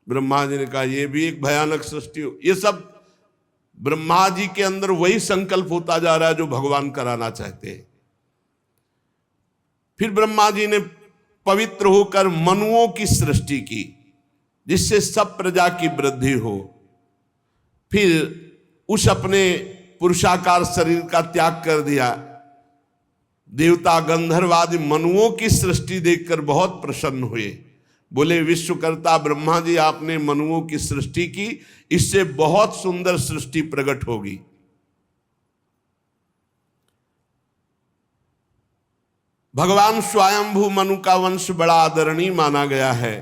ब्रह्मा जी ने कहा ये भी एक भयानक सृष्टि हो। ये सब ब्रह्मा जी के अंदर वही संकल्प होता जा रहा है जो भगवान कराना चाहते हैं। फिर ब्रह्मा जी ने पवित्र होकर मनुओं की सृष्टि की, जिससे सब प्रजा की वृद्धि हो। फिर उस अपने पुरुषाकार शरीर का त्याग कर दिया। देवता गंधर्व आदि मनुओं की सृष्टि देखकर बहुत प्रसन्न हुए। बोले विश्वकर्ता ब्रह्मा जी, आपने मनुओं की सृष्टि की, इससे बहुत सुंदर सृष्टि प्रकट होगी। भगवान स्वयंभू मनु का वंश बड़ा आदरणीय माना गया है।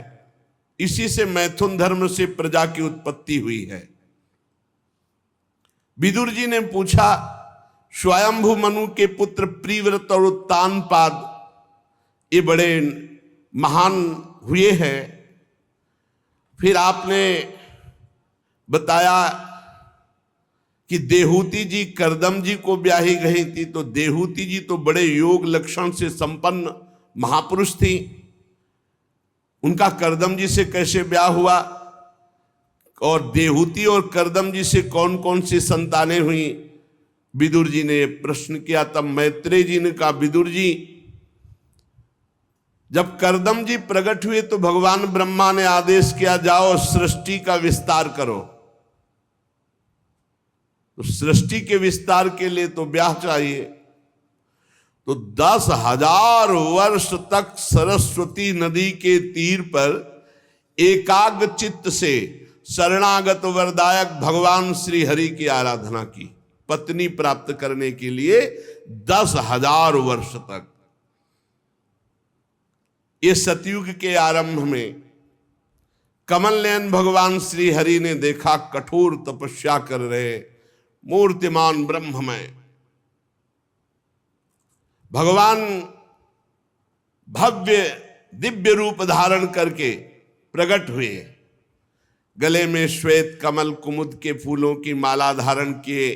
इसी से मैथुन धर्म से प्रजा की उत्पत्ति हुई है। विदुर जी ने पूछा, स्वयंभू मनु के पुत्र प्रिव्रत और उत्तानपाद ये बड़े महान हुए हैं। फिर आपने बताया कि देहूति जी करदम जी को ब्याही गई थी, तो देहूति जी तो बड़े योग लक्षण से संपन्न महापुरुष थी, उनका करदम जी से कैसे ब्याह हुआ, और देहूति और करदम जी से कौन कौन सी संतानें हुई। विदुर जी ने प्रश्न किया। तब मैत्रेय जी ने कहा, विदुर जी जब करदम जी प्रकट हुए तो भगवान ब्रह्मा ने आदेश किया, जाओ सृष्टि का विस्तार करो। तो सृष्टि के विस्तार के लिए तो ब्याह चाहिए। तो 10,000 वर्ष तक सरस्वती नदी के तीर पर एकाग्र चित्त से शरणागत वरदायक भगवान श्री हरि की आराधना की, पत्नी प्राप्त करने के लिए 10,000 वर्ष तक। ये सतयुग के आरंभ में कमल नयन भगवान श्री हरि ने देखा, कठोर तपस्या कर रहे मूर्तिमान ब्रह्ममय भगवान भव्य दिव्य रूप धारण करके प्रकट हुए। गले में श्वेत कमल कुमुद के फूलों की माला धारण किए,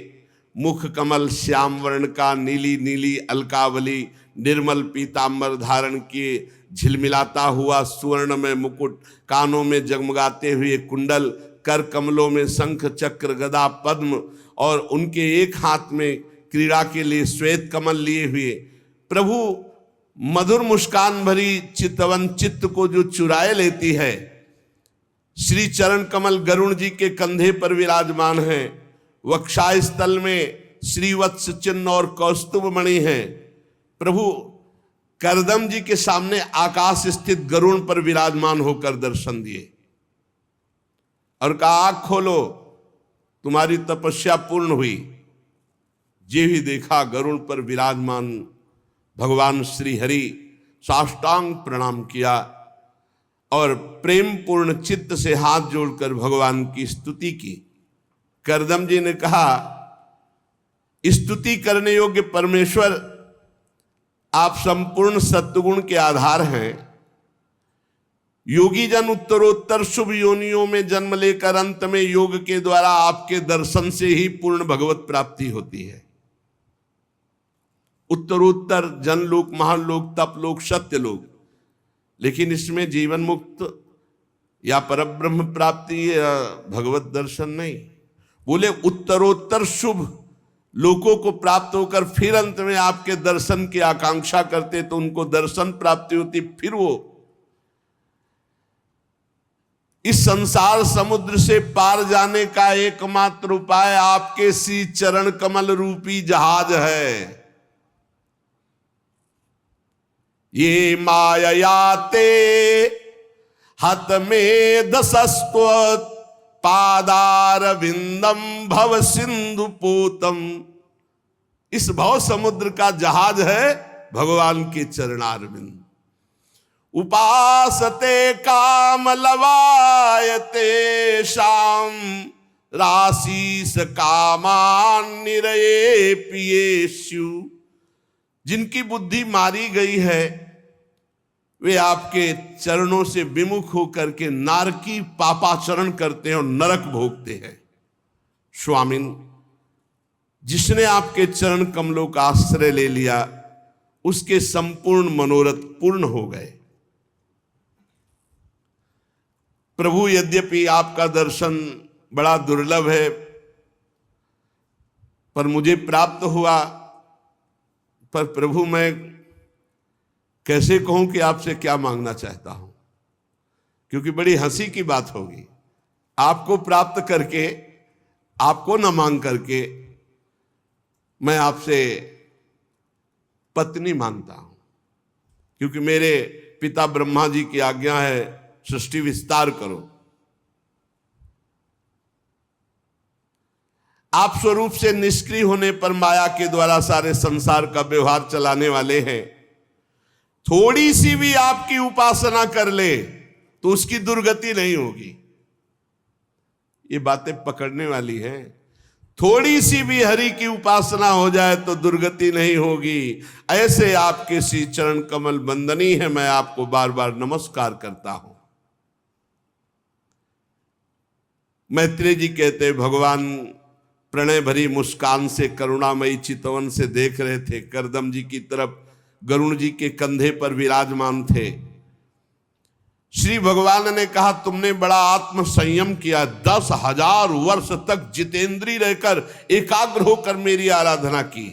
मुख कमल श्याम वर्ण का, नीली नीली अलकावली निर्मल पीतांबर धारण किए, झिलमिलाता हुआ सुवर्ण में मुकुट, कानों में जगमगाते हुए कुंडल, कर कमलों में शंख चक्र गदा पद्म, और उनके एक हाथ में क्रीड़ा के लिए श्वेत कमल लिए हुए प्रभु मधुर मुस्कान भरी चितवन चित्त को जो चुराए लेती है। श्री चरण कमल गरुण जी के कंधे पर विराजमान है। वक्षाय स्थल में श्रीवत्स चिन्ह और कौस्तुभ मणि है। प्रभु करदम जी के सामने आकाश स्थित गरुण पर विराजमान होकर दर्शन दिए और कहा, आँख खोलो, तुम्हारी तपस्या पूर्ण हुई। जे ही देखा गरुण पर विराजमान भगवान श्री हरि, साष्टांग प्रणाम किया और प्रेम पूर्ण चित्त से हाथ जोड़कर भगवान की स्तुति की। करदम जी ने कहा, स्तुति करने योग्य परमेश्वर, आप संपूर्ण सत्वगुण के आधार हैं। योगी जन उत्तरोत्तर शुभ योनियों में जन्म लेकर अंत में योग के द्वारा आपके दर्शन से ही पूर्ण भगवत प्राप्ति होती है। उत्तरोत्तर जनलोक, महालोक, तपलोक, सत्यलोक, लेकिन इसमें जीवन मुक्त या परब्रह्म प्राप्ति या भगवत दर्शन नहीं। बोले उत्तरोत्तर शुभ लोकों को प्राप्त होकर फिर अंत में आपके दर्शन की आकांक्षा करते तो उनको दर्शन प्राप्ति होती। फिर वो इस संसार समुद्र से पार जाने का एकमात्र उपाय आपके श्री चरण कमल रूपी जहाज है। ये माययाते हत में दशस्त्व पादार विंदम भव सिंधु पूतम इस भव समुद्र का जहाज है भगवान के चरणारविंद। उपासते काम लवायते शाम राशीस कामान निरये पियेषु। जिनकी बुद्धि मारी गई है वे आपके चरणों से विमुख होकर के नारकी पापाचरण करते हैं और नरक भोगते हैं। स्वामिन, जिसने आपके चरण कमलों का आश्रय ले लिया उसके संपूर्ण मनोरथ पूर्ण हो गए। प्रभु, यद्यपि आपका दर्शन बड़ा दुर्लभ है पर मुझे प्राप्त हुआ, पर प्रभु मैं कैसे कहूं कि आपसे क्या मांगना चाहता हूं, क्योंकि बड़ी हंसी की बात होगी आपको प्राप्त करके, आपको न मांग करके मैं आपसे पत्नी मांगता हूं, क्योंकि मेरे पिता ब्रह्मा जी की आज्ञा है सृष्टि विस्तार करो। आप स्वरूप से निष्क्रिय होने पर माया के द्वारा सारे संसार का व्यवहार चलाने वाले हैं। थोड़ी सी भी आपकी उपासना कर ले तो उसकी दुर्गति नहीं होगी। ये बातें पकड़ने वाली हैं। थोड़ी सी भी हरि की उपासना हो जाए तो दुर्गति नहीं होगी। ऐसे आपके श्री चरण कमल बंदनी है, मैं आपको बार बार नमस्कार करता हूं। मैत्रेय जी कहते भगवान प्रणय भरी मुस्कान से करुणामयी चितवन से देख रहे थे। करदम जी की तरफ गरुण जी के कंधे पर विराजमान थे। श्री भगवान ने कहा तुमने बड़ा आत्म संयम किया, 10,000 वर्ष तक जितेंद्री रहकर एकाग्र होकर मेरी आराधना की।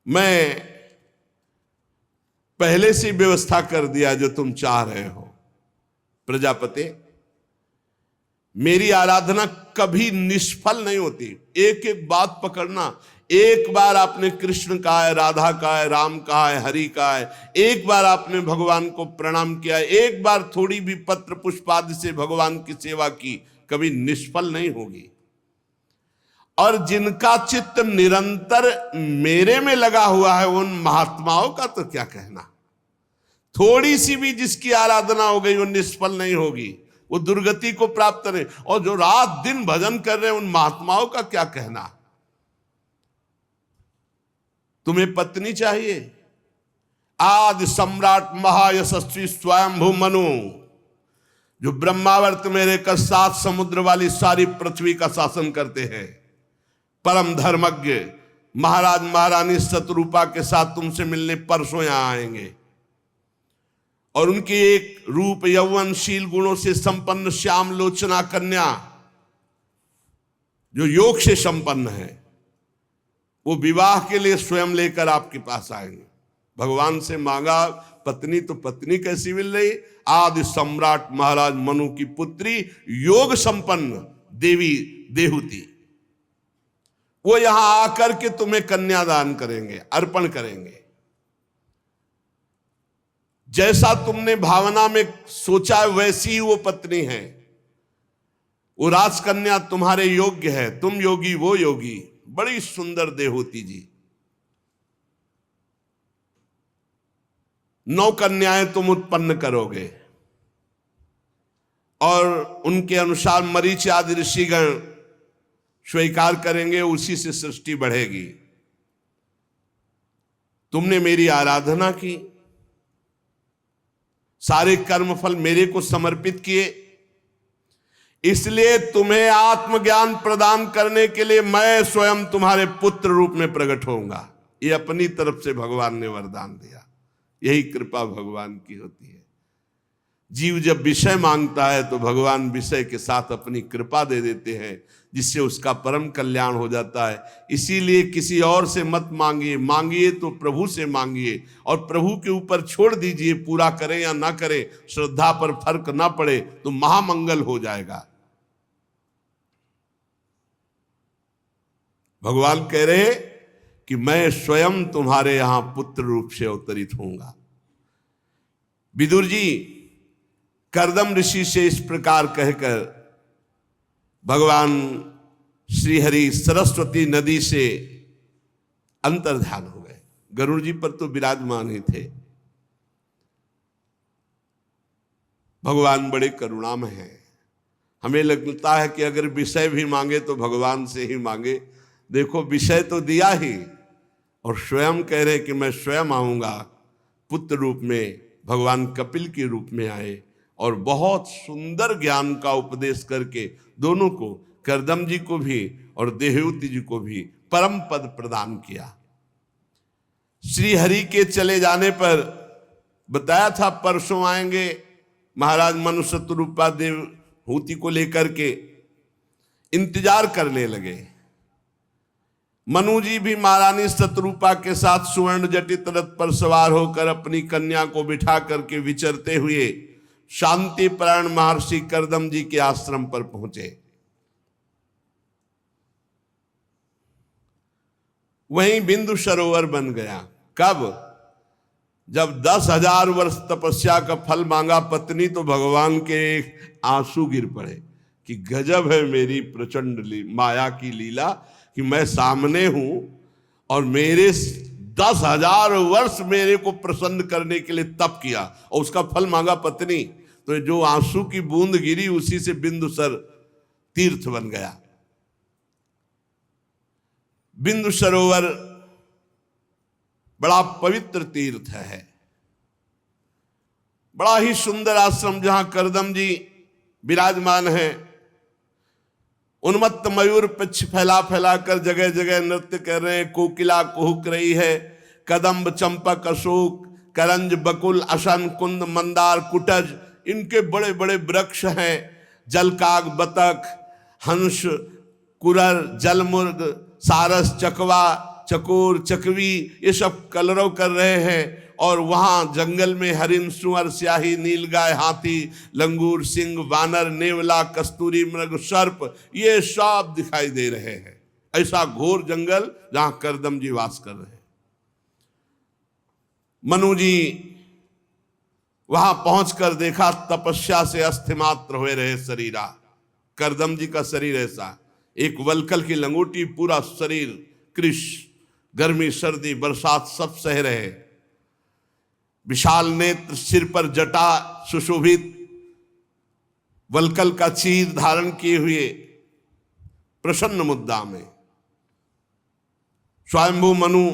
मैं पहले से व्यवस्था कर दिया जो तुम चाह रहे हो। प्रजापति, मेरी आराधना कभी निष्फल नहीं होती। एक एक बात पकड़ना। एक बार आपने कृष्ण कहा है, राधा कहा है, राम कहा है, हरि कहा है, एक बार आपने भगवान को प्रणाम किया है, एक बार थोड़ी भी पत्र पुष्पादि से भगवान की सेवा की, कभी निष्फल नहीं होगी। और जिनका चित्त निरंतर मेरे में लगा हुआ है उन महात्माओं का तो क्या कहना। थोड़ी सी भी जिसकी आराधना हो गई वो निष्फल नहीं होगी, वो दुर्गति को प्राप्त नहीं। और जो रात दिन भजन कर रहे हैं उन महात्माओं का क्या कहना। तुम्हें पत्नी चाहिए। आदि सम्राट महायशस्वी स्वयंभू मनु, जो ब्रह्मावर्त मेरे का 7 समुद्र वाली सारी पृथ्वी का शासन करते हैं, परम धर्मज्ञ महाराज महारानी शतरूपा के साथ तुमसे मिलने परसों यहां आएंगे। और उनकी एक रूप यौवनशील गुणों से संपन्न श्याम लोचना कन्या जो योग से संपन्न है, वो विवाह के लिए स्वयं लेकर आपके पास आएंगे। भगवान से मांगा पत्नी, तो पत्नी कैसी मिल रही। आदि सम्राट महाराज मनु की पुत्री योग संपन्न देवी देहुति, वो यहां आकर के तुम्हें कन्यादान करेंगे, अर्पण करेंगे। जैसा तुमने भावना में सोचा है वैसी ही वो पत्नी है। वो राजकन्या तुम्हारे योग्य है, तुम योगी वो योगी। बड़ी सुंदर देहूति जी। 9 कन्याएं तुम उत्पन्न करोगे और उनके अनुसार मरीचि आदि ऋषिगण स्वीकार करेंगे, उसी से सृष्टि बढ़ेगी। तुमने मेरी आराधना की, सारे कर्मफल मेरे को समर्पित किए, इसलिए तुम्हें आत्मज्ञान प्रदान करने के लिए मैं स्वयं तुम्हारे पुत्र रूप में प्रकट होऊंगा। ये अपनी तरफ से भगवान ने वरदान दिया। यही कृपा भगवान की होती है। जीव जब विषय मांगता है तो भगवान विषय के साथ अपनी कृपा दे देते हैं, जिससे उसका परम कल्याण हो जाता है। इसीलिए किसी और से मत मांगिए, मांगिए तो प्रभु से मांगिए और प्रभु के ऊपर छोड़ दीजिए। पूरा करें या ना करें, श्रद्धा पर फर्क ना पड़े तो महामंगल हो जाएगा। भगवान कह रहे कि मैं स्वयं तुम्हारे यहां पुत्र रूप से अवतरित होऊंगा। विदुर जी कर्दम ऋषि से इस प्रकार कहकर भगवान श्रीहरि सरस्वती नदी से अंतर्ध्यान हो गए। गरुड़ जी पर तो विराजमान ही थे। भगवान बड़े करुणामय हैं। हमें लगता है कि अगर विषय भी मांगे तो भगवान से ही मांगे। देखो विषय तो दिया ही, और स्वयं कह रहे कि मैं स्वयं आऊंगा। पुत्र रूप में भगवान कपिल के रूप में आए और बहुत सुंदर ज्ञान का उपदेश करके दोनों को, करदम जी को भी और देवहूति जी को भी परम पद प्रदान किया। श्री हरि के चले जाने पर बताया था परसों आएंगे महाराज मनु शतरूपा देवहूति को लेकर के, इंतजार करने लगे। मनु जी भी महारानी शतरूपा के साथ सुवर्ण जटित रथ पर सवार होकर अपनी कन्या को बिठा करके विचरते हुए शांति प्राण महर्षि करदम जी के आश्रम पर पहुंचे। वहीं बिंदु सरोवर बन गया। कब? जब 10,000 वर्ष तपस्या का फल मांगा पत्नी, तो भगवान के आंसू गिर पड़े कि गजब है मेरी प्रचंड माया की लीला कि मैं सामने हूं और मेरे 10,000 वर्ष मेरे को प्रसन्न करने के लिए तप किया और उसका फल मांगा पत्नी। तो जो आंसू की बूंद गिरी उसी से बिंदुसर तीर्थ बन गया। बिंदु सरोवर बड़ा पवित्र तीर्थ है, बड़ा ही सुंदर आश्रम जहां करदम जी विराजमान है। उन्मत्त मयूर पक्ष फैला फैला कर जगह जगह नृत्य कर रहे हैं। कोकिला कुहुक रही है। कदम्ब चंपक अशोक करंज बकुल अशन कुंद मंदार कुटज, इनके बड़े बड़े वृक्ष हैं। जलकाग बतख हंस कुरर जलमुर्ग सारस चकवा चकोर चकवी ये सब कलरव कर रहे हैं। और वहां जंगल में हरिण सुअर स्याही नीलगाय हाथी लंगूर सिंह वानर नेवला कस्तूरी मृग सर्प ये सब दिखाई दे रहे हैं। ऐसा घोर जंगल जहां करदम जी वास कर रहे हैं। मनु जी वहां पहुंचकर देखा तपस्या से अस्थिमात्र हुए रहे शरीरा। करदम जी का शरीर ऐसा, एक वलकल की लंगोटी, पूरा शरीर कृश, गर्मी सर्दी बरसात सब सह रहे। विशाल नेत्र, सिर पर जटा सुशोभित, वलकल का चीर धारण किए हुए प्रसन्न मुद्रा में स्वयंभू मनु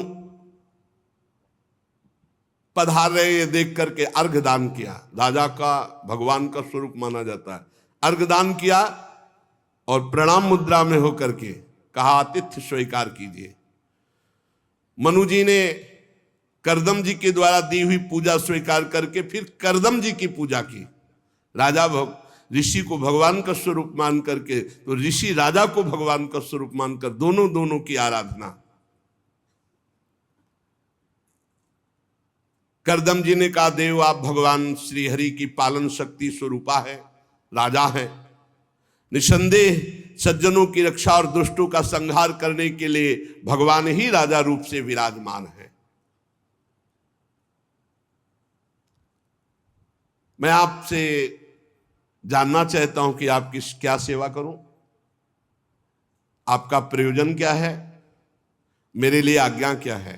पधार रहे। ये देख करके अर्घ दान किया। राजा का भगवान का स्वरूप माना जाता है। अर्घ दान किया और प्रणाम मुद्रा में होकर के कहा आतिथ्य स्वीकार कीजिए। मनु जी ने करदम जी के द्वारा दी हुई पूजा स्वीकार करके फिर करदम जी की पूजा की। राजा ऋषि को भगवान का स्वरूप मान करके, तो ऋषि राजा को भगवान का स्वरूप मानकर दोनों की आराधना। करदम जी ने कहा देव आप भगवान श्री हरि की पालन शक्ति स्वरूपा है, राजा है। निसंदेह सज्जनों की रक्षा और दुष्टों का संहार करने के लिए भगवान ही राजा रूप से विराजमान है। मैं आपसे जानना चाहता हूं कि आपकी क्या सेवा करूं, आपका प्रयोजन क्या है, मेरे लिए आज्ञा क्या है।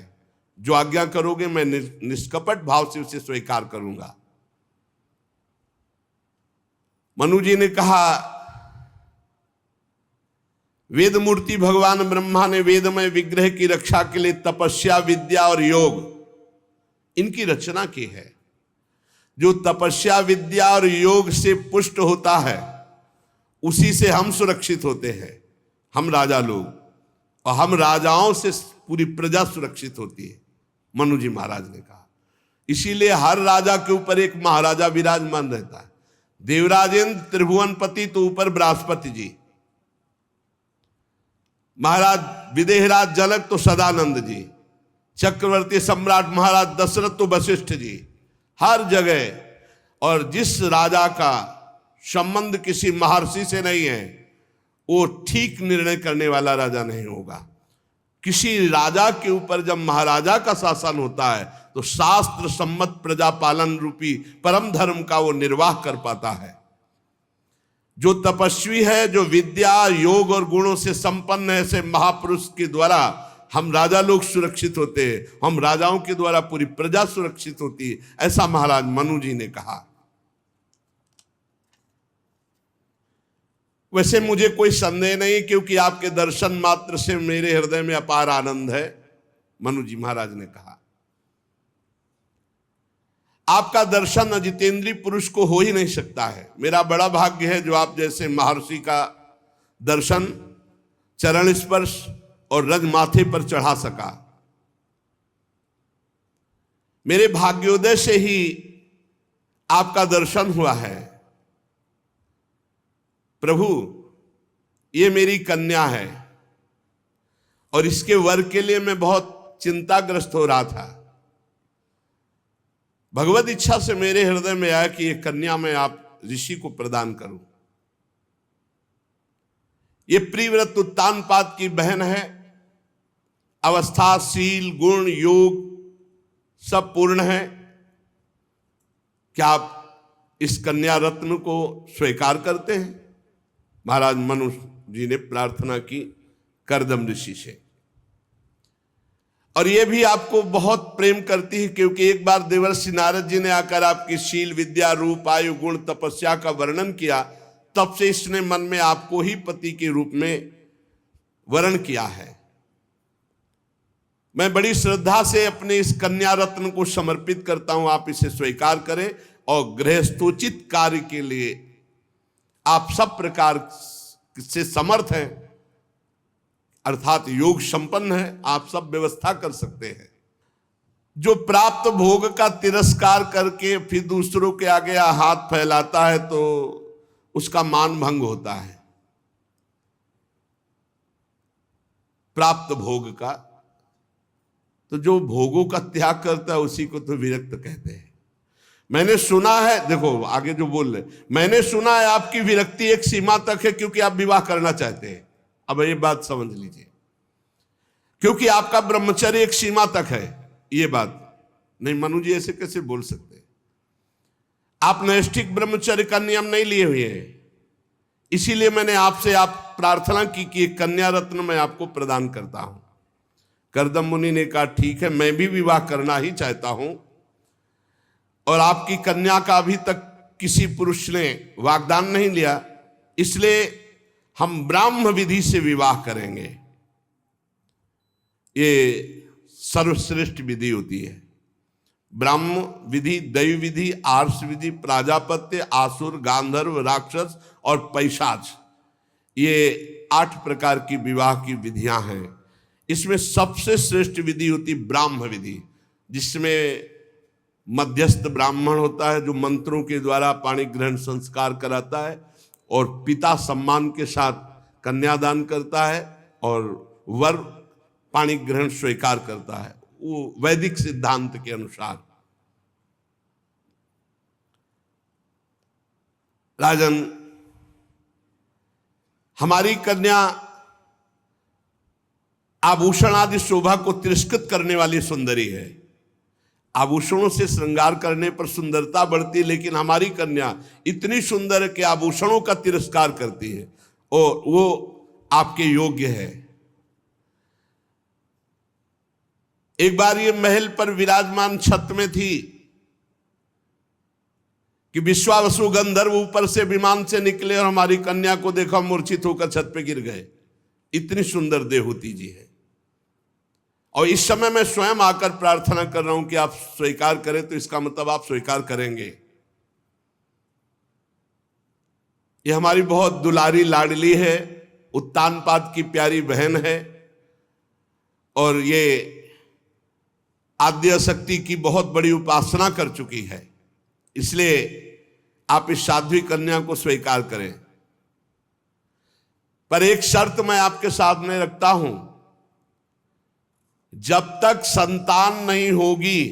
जो आज्ञा करोगे मैं निष्कपट भाव से उसे स्वीकार करूंगा। मनु जी ने कहा वेद मूर्ति भगवान ब्रह्मा ने वेदमय विग्रह की रक्षा के लिए तपस्या विद्या और योग इनकी रचना की है। जो तपस्या विद्या और योग से पुष्ट होता है उसी से हम सुरक्षित होते हैं, हम राजा लोग, और हम राजाओं से पूरी प्रजा सुरक्षित होती है। मनु जी महाराज ने कहा इसीलिए हर राजा के ऊपर एक महाराजा विराजमान रहता है। देवराजेंद्र त्रिभुवनपति तो ऊपर बृहस्पति जी, महाराज विदेहराज जनक तो सदानंद जी, चक्रवर्ती सम्राट महाराज दशरथ तो वशिष्ठ जी, हर जगह। और जिस राजा का संबंध किसी महर्षि से नहीं है वो ठीक निर्णय करने वाला राजा नहीं होगा। किसी राजा के ऊपर जब महाराजा का शासन होता है तो शास्त्र सम्मत प्रजा पालन रूपी परम धर्म का वो निर्वाह कर पाता है। जो तपस्वी है, जो विद्या योग और गुणों से संपन्न है, ऐसे महापुरुष के द्वारा हम राजा लोग सुरक्षित होते हैं, हम राजाओं के द्वारा पूरी प्रजा सुरक्षित होती है, ऐसा महाराज मनु जी ने कहा। वैसे मुझे कोई संदेह नहीं, क्योंकि आपके दर्शन मात्र से मेरे हृदय में अपार आनंद है, मनु जी महाराज ने कहा। आपका दर्शन अजितेंद्रीय पुरुष को हो ही नहीं सकता है। मेरा बड़ा भाग्य है जो आप जैसे महर्षि का दर्शन, चरण स्पर्श और रज माथे पर चढ़ा सका। मेरे भाग्योदय से ही आपका दर्शन हुआ है। प्रभु, ये मेरी कन्या है और इसके वर के लिए मैं बहुत चिंताग्रस्त हो रहा था। भगवत इच्छा से मेरे हृदय में आया कि ये कन्या मैं आप ऋषि को प्रदान करूं। ये प्रियव्रत उत्तानपाद की बहन है, अवस्था, शील, गुण, योग सब पूर्ण है। क्या आप इस कन्या रत्न को स्वीकार करते हैं? महाराज मनु जी ने प्रार्थना की कर्दम ऋषि से। और ये भी आपको बहुत प्रेम करती है, क्योंकि एक बार देवर्षि नारद जी ने आकर आपकी शील, विद्या, रूप, आयु, गुण, तपस्या का वर्णन किया, तब से इसने मन में आपको ही पति के रूप में वर्ण किया है। मैं बड़ी श्रद्धा से अपने इस कन्या रत्न को समर्पित करता हूं, आप इसे स्वीकार करें और गृहस्थोचित कार्य के लिए आप सब प्रकार से समर्थ हैं, अर्थात योग संपन्न है, आप सब व्यवस्था कर सकते हैं। जो प्राप्त भोग का तिरस्कार करके फिर दूसरों के आगे हाथ फैलाता है तो उसका मान भंग होता है। प्राप्त भोग का, तो जो भोगों का त्याग करता है उसी को तो विरक्त कहते हैं। मैंने सुना है, देखो आगे जो बोल रहे, मैंने सुना है आपकी विरक्ति एक सीमा तक है क्योंकि आप विवाह करना चाहते हैं। अब ये बात समझ लीजिए, क्योंकि आपका ब्रह्मचर्य एक सीमा तक है। ये बात नहीं, मनु जी ऐसे कैसे बोल सकते? आप नैष्ठिक ब्रह्मचर्य का नियम नहीं लिए हुए हैं, इसीलिए मैंने आपसे आप प्रार्थना की कि एक कन्या रत्न मैं आपको प्रदान करता हूं। कर्दम मुनि ने कहा ठीक है, मैं भी विवाह करना ही चाहता हूं, और आपकी कन्या का अभी तक किसी पुरुष ने वाग्दान नहीं लिया, इसलिए हम ब्राह्म विधि से विवाह करेंगे। ये सर्वश्रेष्ठ विधि होती है। ब्राह्म विधि, दैव विधि, आर्ष विधि, प्राजापत्य, आसुर, गांधर्व, राक्षस और पैशाच, ये 8 प्रकार की विवाह की विधियां हैं। इसमें सबसे श्रेष्ठ विधि होती ब्राह्म विधि, जिसमें मध्यस्थ ब्राह्मण होता है जो मंत्रों के द्वारा पाणी ग्रहण संस्कार कराता है, और पिता सम्मान के साथ कन्यादान करता है और वर पाणी ग्रहण स्वीकार करता है, वो वैदिक सिद्धांत के अनुसार। राजन, हमारी कन्या आभूषण आदि शोभा को तिरस्कृत करने वाली सुंदरी है। आभूषणों से श्रृंगार करने पर सुंदरता बढ़ती है, लेकिन हमारी कन्या इतनी सुंदर है कि आभूषणों का तिरस्कार करती है और वो आपके योग्य है। एक बार ये महल पर विराजमान छत में थी कि विश्वावसु गंधर्व ऊपर से विमान से निकले और हमारी कन्या को देखा, मूर्छित होकर छत पे गिर गए। इतनी सुंदर देहूती जी है। और इस समय मैं स्वयं आकर प्रार्थना कर रहा हूं कि आप स्वीकार करें, तो इसका मतलब आप स्वीकार करेंगे। ये हमारी बहुत दुलारी लाडली है, उत्तानपाद की प्यारी बहन है, और ये आद्य शक्ति की बहुत बड़ी उपासना कर चुकी है। इसलिए आप इस साध्वी कन्या को स्वीकार करें। पर एक शर्त मैं आपके सामने रखता हूं, जब तक संतान नहीं होगी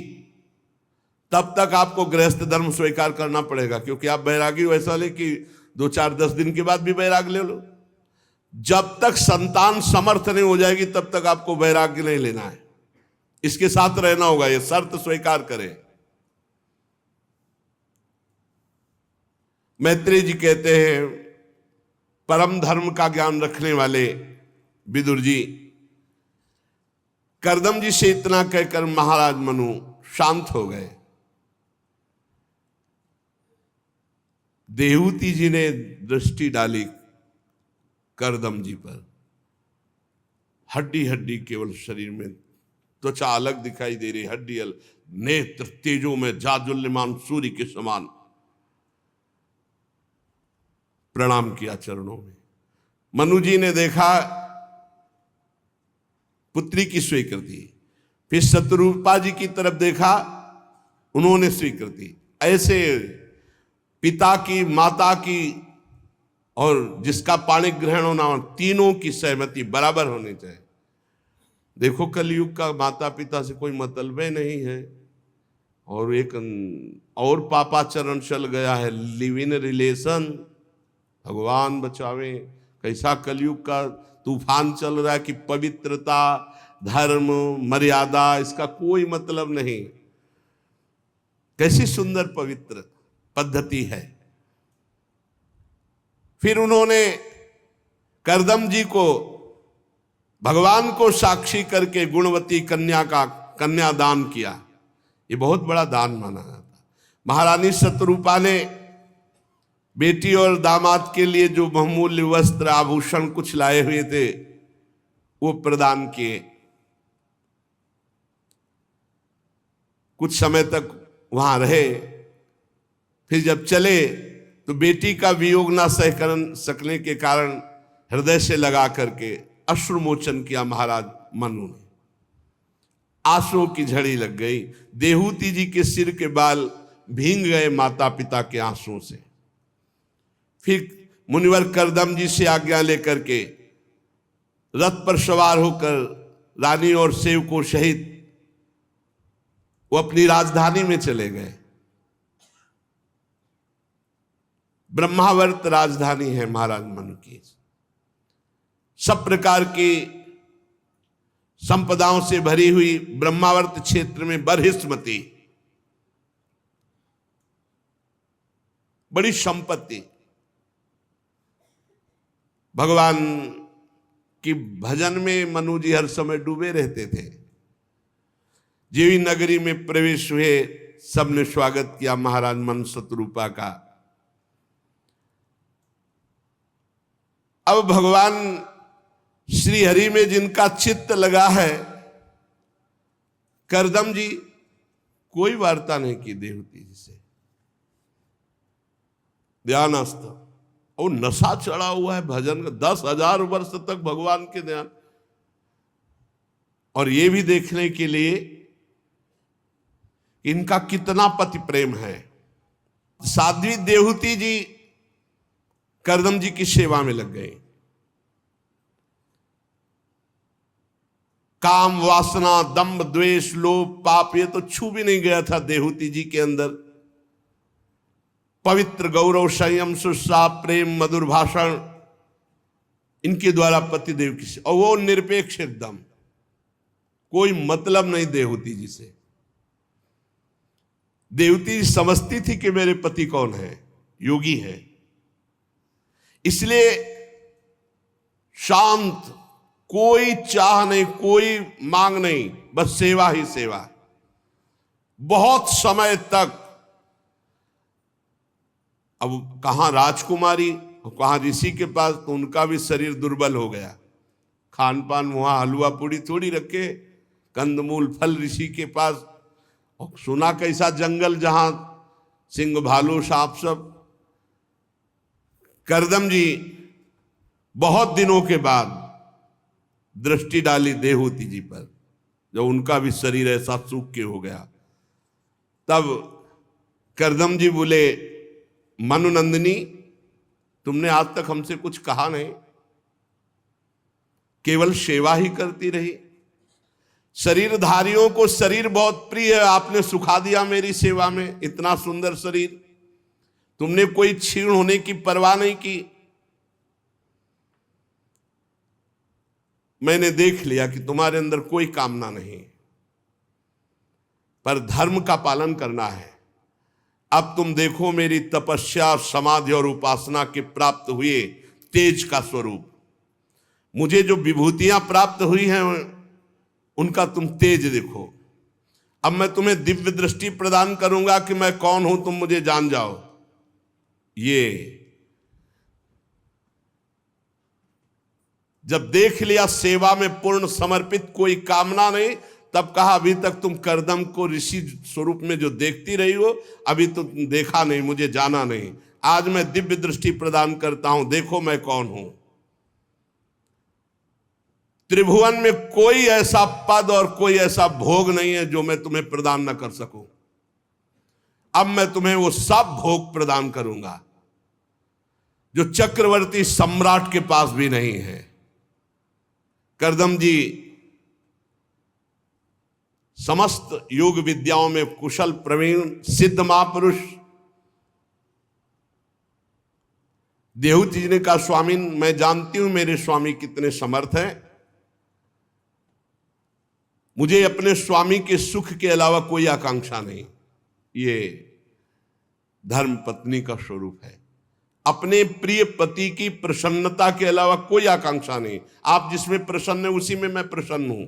तब तक आपको गृहस्थ धर्म स्वीकार करना पड़ेगा, क्योंकि आप बैरागी हो ऐसा ले कि 2-4-10 दिन के बाद भी बैराग ले लो। जब तक संतान समर्थ नहीं हो जाएगी तब तक आपको बैराग्य नहीं लेना है, इसके साथ रहना होगा। ये शर्त स्वीकार करें। मैत्रेय जी कहते हैं, परम धर्म का ज्ञान रखने वाले विदुर जी, करदम जी से इतना कहकर महाराज मनु शांत हो गए। देहूती जी ने दृष्टि डाली करदम जी पर, हड्डी हड्डी केवल शरीर में, त्वचा अलग दिखाई दे रही, हड्डी अलग, नेत्र तेजों में जाजुल्यमान सूर्य के समान। प्रणाम किया चरणों में। मनु जी ने देखा पुत्री की स्वीकृति, फिर शत्रुपा जी की तरफ देखा, उन्होंने स्वीकृति। ऐसे पिता की, माता की और जिसका पाणी ग्रहण होना, तीनों की सहमति बराबर होनी चाहिए। देखो कलयुग का माता पिता से कोई मतलब ही नहीं है, और एक और पापाचरण चल गया है, लिव इन रिलेशन। भगवान बचावे, कैसा कलयुग का तूफान चल रहा है कि पवित्रता, धर्म, मर्यादा, इसका कोई मतलब नहीं। कैसी सुंदर पवित्र पद्धति है। फिर उन्होंने करदम जी को भगवान को साक्षी करके गुणवती कन्या का कन्यादान किया। ये बहुत बड़ा दान माना जाता। महारानी शत्रुपा ने बेटी और दामाद के लिए जो बहुमूल्य वस्त्र, आभूषण कुछ लाए हुए थे, वो प्रदान किए। कुछ समय तक वहां रहे, फिर जब चले तो बेटी का वियोग ना सह कर सकने के कारण हृदय से लगा करके अश्रुमोचन किया महाराज मनु ने। आंसुओं की झड़ी लग गई। देहूती जी के सिर के बाल भींग गए माता पिता के आंसुओं से। फिर मुनिवर करदम जी से आज्ञा लेकर के रथ पर सवार होकर रानी और सेवकों सहित वो अपनी राजधानी में चले गए। ब्रह्मावर्त राजधानी है महाराज मनु की। सब प्रकार की संपदाओं से भरी हुई ब्रह्मावर्त क्षेत्र में बरहिस्मती, बड़ी संपत्ति। भगवान की भजन में मनु जी हर समय डूबे रहते थे। जीवी नगरी में प्रवेश हुए, सबने स्वागत किया महाराज मनु शत्रुपा का। अब भगवान श्री हरि में जिनका चित्त लगा है, करदम जी कोई वार्ता नहीं की देवती जी से, ध्यानस्थ। और नशा चढ़ा हुआ है भजन का, 10,000 वर्ष तक भगवान के ध्यान। और ये भी देखने के लिए इनका कितना पति प्रेम है। साध्वी देहूती जी करदम जी की सेवा में लग गए। काम, वासना, दंभ, द्वेष, लोभ, पाप ये तो छू भी नहीं गया था देहूती जी के अंदर। पवित्र, गौरव, संयम, सुस्सा, प्रेम, मधुर भाषण, इनके द्वारा पतिदेव की, और वो निरपेक्ष एकदम, कोई मतलब नहीं देहूती जी से। देवती समझती थी कि मेरे पति कौन है, योगी है, इसलिए शांत, कोई चाह नहीं, कोई मांग नहीं, बस सेवा ही सेवा। बहुत समय तक, अब कहां राजकुमारी, कहां ऋषि के पास, तो उनका भी शरीर दुर्बल हो गया। खान पान वहां हलवा पूड़ी थोड़ी रखे, कंदमूल फल ऋषि के पास। और सुना कैसा जंगल, जहां सिंह, भालू, सांप सब। करदम जी बहुत दिनों के बाद दृष्टि डाली देहूती जी पर, जब उनका भी शरीर ऐसा सूख के हो गया। तब करदम जी बोले, मनुनंदिनी, तुमने आज तक हमसे कुछ कहा नहीं, केवल सेवा ही करती रही। शरीरधारियों को शरीर बहुत प्रिय है, आपने सुखा दिया मेरी सेवा में। इतना सुंदर शरीर, तुमने कोई क्षीण होने की परवाह नहीं की। मैंने देख लिया कि तुम्हारे अंदर कोई कामना नहीं, पर धर्म का पालन करना है। अब तुम देखो मेरी तपस्या, समाधि और उपासना के प्राप्त हुए तेज का स्वरूप। मुझे जो विभूतियां प्राप्त हुई हैं उनका तुम तेज देखो। अब मैं तुम्हें दिव्य दृष्टि प्रदान करूंगा कि मैं कौन हूं, तुम मुझे जान जाओ। ये जब देख लिया सेवा में पूर्ण समर्पित, कोई कामना नहीं, तब कहा अभी तक तुम कर्दम को ऋषि स्वरूप में जो देखती रही हो, अभी तो तुम देखा नहीं, मुझे जाना नहीं। आज मैं दिव्य दृष्टि प्रदान करता हूं, देखो मैं कौन हूं। त्रिभुवन में कोई ऐसा पद और कोई ऐसा भोग नहीं है जो मैं तुम्हें प्रदान न कर सकूं। अब मैं तुम्हें वो सब भोग प्रदान करूंगा जो चक्रवर्ती सम्राट के पास भी नहीं है। कर्दम जी समस्त योग विद्याओं में कुशल प्रवीण सिद्ध महापुरुष। देहूती जी ने कहा स्वामी मैं जानती हूं मेरे स्वामी कितने समर्थ हैं, मुझे अपने स्वामी के सुख के अलावा कोई आकांक्षा नहीं। ये धर्म पत्नी का स्वरूप है, अपने प्रिय पति की प्रसन्नता के अलावा कोई आकांक्षा नहीं। आप जिसमें प्रसन्न है उसी में मैं प्रसन्न हूं।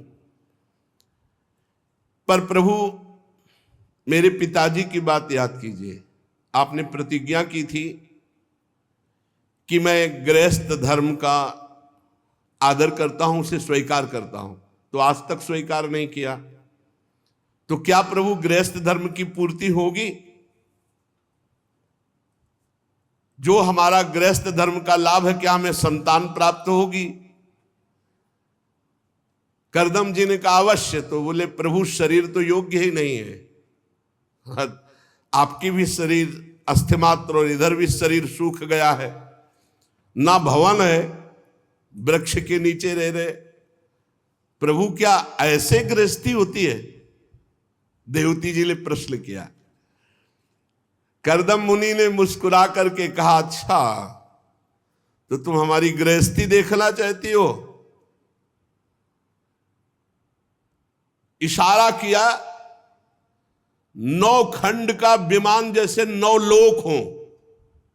पर प्रभु मेरे पिताजी की बात याद कीजिए, आपने प्रतिज्ञा की थी कि मैं गृहस्थ धर्म का आदर करता हूं, उसे स्वीकार करता हूं, तो आज तक स्वीकार नहीं किया। तो क्या प्रभु गृहस्थ धर्म की पूर्ति होगी? जो हमारा गृहस्थ धर्म का लाभ है, क्या हमें संतान प्राप्त होगी? कर्दम जी ने कहा अवश्य। तो बोले प्रभु शरीर तो योग्य ही नहीं है, आपकी भी शरीर अस्थिमात्र और इधर भी शरीर सूख गया है, ना भवन है, वृक्ष के नीचे रह रहे। प्रभु क्या ऐसे गृहस्थी होती है? देवती जी ने प्रश्न किया। कर्दम मुनि ने मुस्कुरा करके कहा अच्छा तो तुम हमारी गृहस्थी देखना चाहती हो? इशारा किया, 9 खंड का विमान जैसे 9 लोक हो,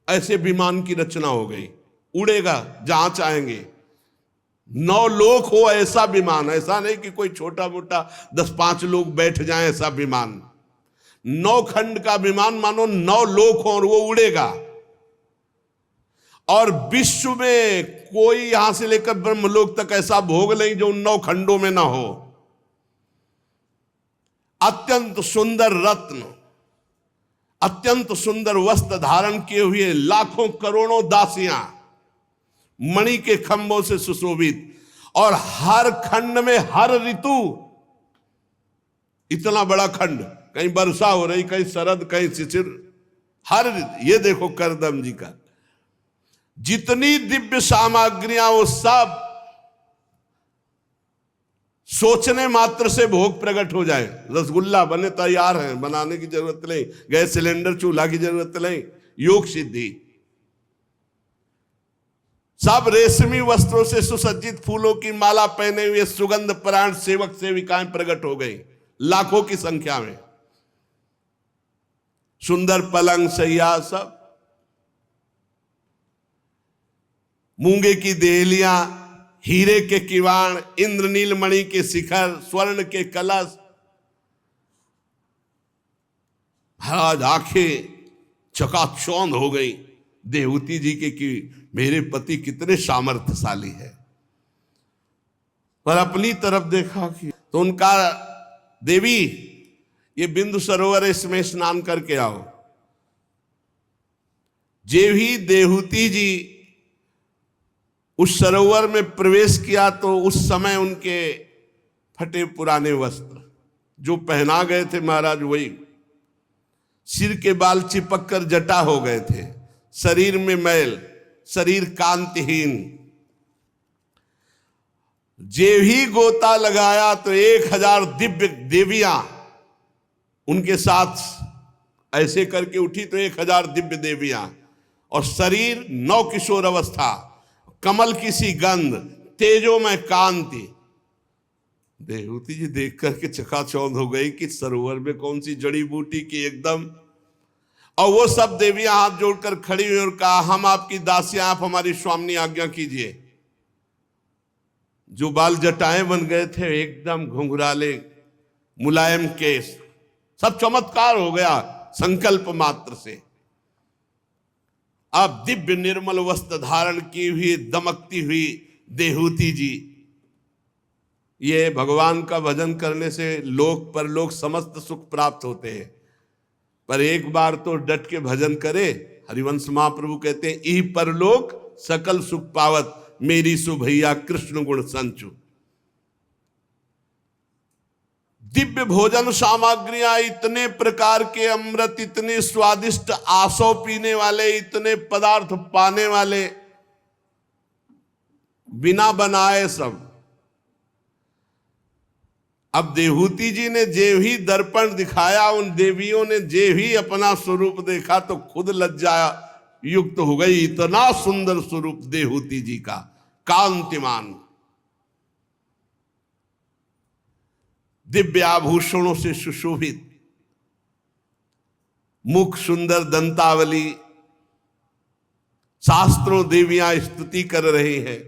ऐसे विमान की रचना हो गई, उड़ेगा जहां चाहेंगे। 9 लोक हो ऐसा विमान, ऐसा नहीं कि कोई छोटा मोटा 10-5 लोग बैठ जाएं ऐसा विमान। 9 खंड का विमान, मानो 9 लोक हो और वो उड़ेगा। और विश्व में कोई यहां से लेकर ब्रह्मलोक तक ऐसा भोग नहीं जो 9 खंडों में ना हो। अत्यंत सुंदर रत्न, अत्यंत सुंदर वस्त्र धारण किए हुए लाखों करोड़ों दासियां मणि के खंभों से सुशोभित, और हर खंड में हर ऋतु, इतना बड़ा खंड, कहीं वर्षा हो रही, कहीं शरद, कहीं शिशिर, हर ये देखो कर्दम जी का जितनी दिव्य सामग्रियां, वो सब सोचने मात्र से भोग प्रकट हो जाए। रसगुल्ला बने तैयार हैं, बनाने की जरूरत नहीं, गैस सिलेंडर चूल्हा की जरूरत नहीं, योग सिद्धि। सब रेशमी वस्त्रों से सुसज्जित फूलों की माला पहने हुए सुगंध परायण सेवक सेविकाएं प्रकट हो गई लाखों की संख्या में। सुंदर पलंग सैया, सब मूंगे की देहलियां, हीरे के किवाड़, इंद्रनील मणि के शिखर, स्वर्ण के कलश। महाराज आंखें चकाचौंध हो गई देवती जी के कि मेरे पति कितने सामर्थ्यशाली है। पर अपनी तरफ देखा कि तो उनका देवी ये बिंदु सरोवर इसमें स्नान करके आओ। जे भी देहूती जी उस सरोवर में प्रवेश किया तो उस समय उनके फटे पुराने वस्त्र जो पहना गए थे महाराज, वही सिर के बाल चिपक कर जटा हो गए थे, शरीर में मैल, शरीर कांतिहीन। जे भी गोता लगाया तो 1000 दिव्य देवियां उनके साथ ऐसे करके उठी, तो 1000 दिव्य देवियां, और शरीर नव किशोर अवस्था, कमल की सी गंध, तेजो में कांति। देवती जी देख करके चकाचौंध हो गई कि सरोवर में कौन सी जड़ी बूटी की एकदम। और वो सब देवियां हाथ जोड़कर खड़ी हुई और कहा हम आपकी दासियां, आप हमारी स्वामिनी, आज्ञा कीजिए। जो बाल जटाएं बन गए थे एकदम घुंघराले मुलायम केस, सब चमत्कार हो गया संकल्प मात्र से। अब दिव्य निर्मल वस्त्र धारण की हुई दमकती हुई देहूती जी, ये भगवान का भजन करने से लोक परलोक समस्त सुख प्राप्त होते हैं, पर एक बार तो डट के भजन करे। हरिवंश महाप्रभु कहते हैं, ई परलोक सकल सुख पावत, मेरी सु भैया कृष्ण गुण संचु। दिव्य भोजन सामग्रियां, इतने प्रकार के अमृत, इतने स्वादिष्ट आसो पीने वाले, इतने पदार्थ पाने वाले, बिना बनाए सब। अब देहूती जी ने जे ही दर्पण दिखाया, उन देवियों ने जे ही अपना स्वरूप देखा तो खुद लज्जा युक्त हो गई। इतना सुंदर स्वरूप देहूती जी का, कांतिमान, दिव्य आभूषणों से सुशोभित, मुख सुंदर, दंतावली, शास्त्रों देवियां स्तुति कर रही हैं।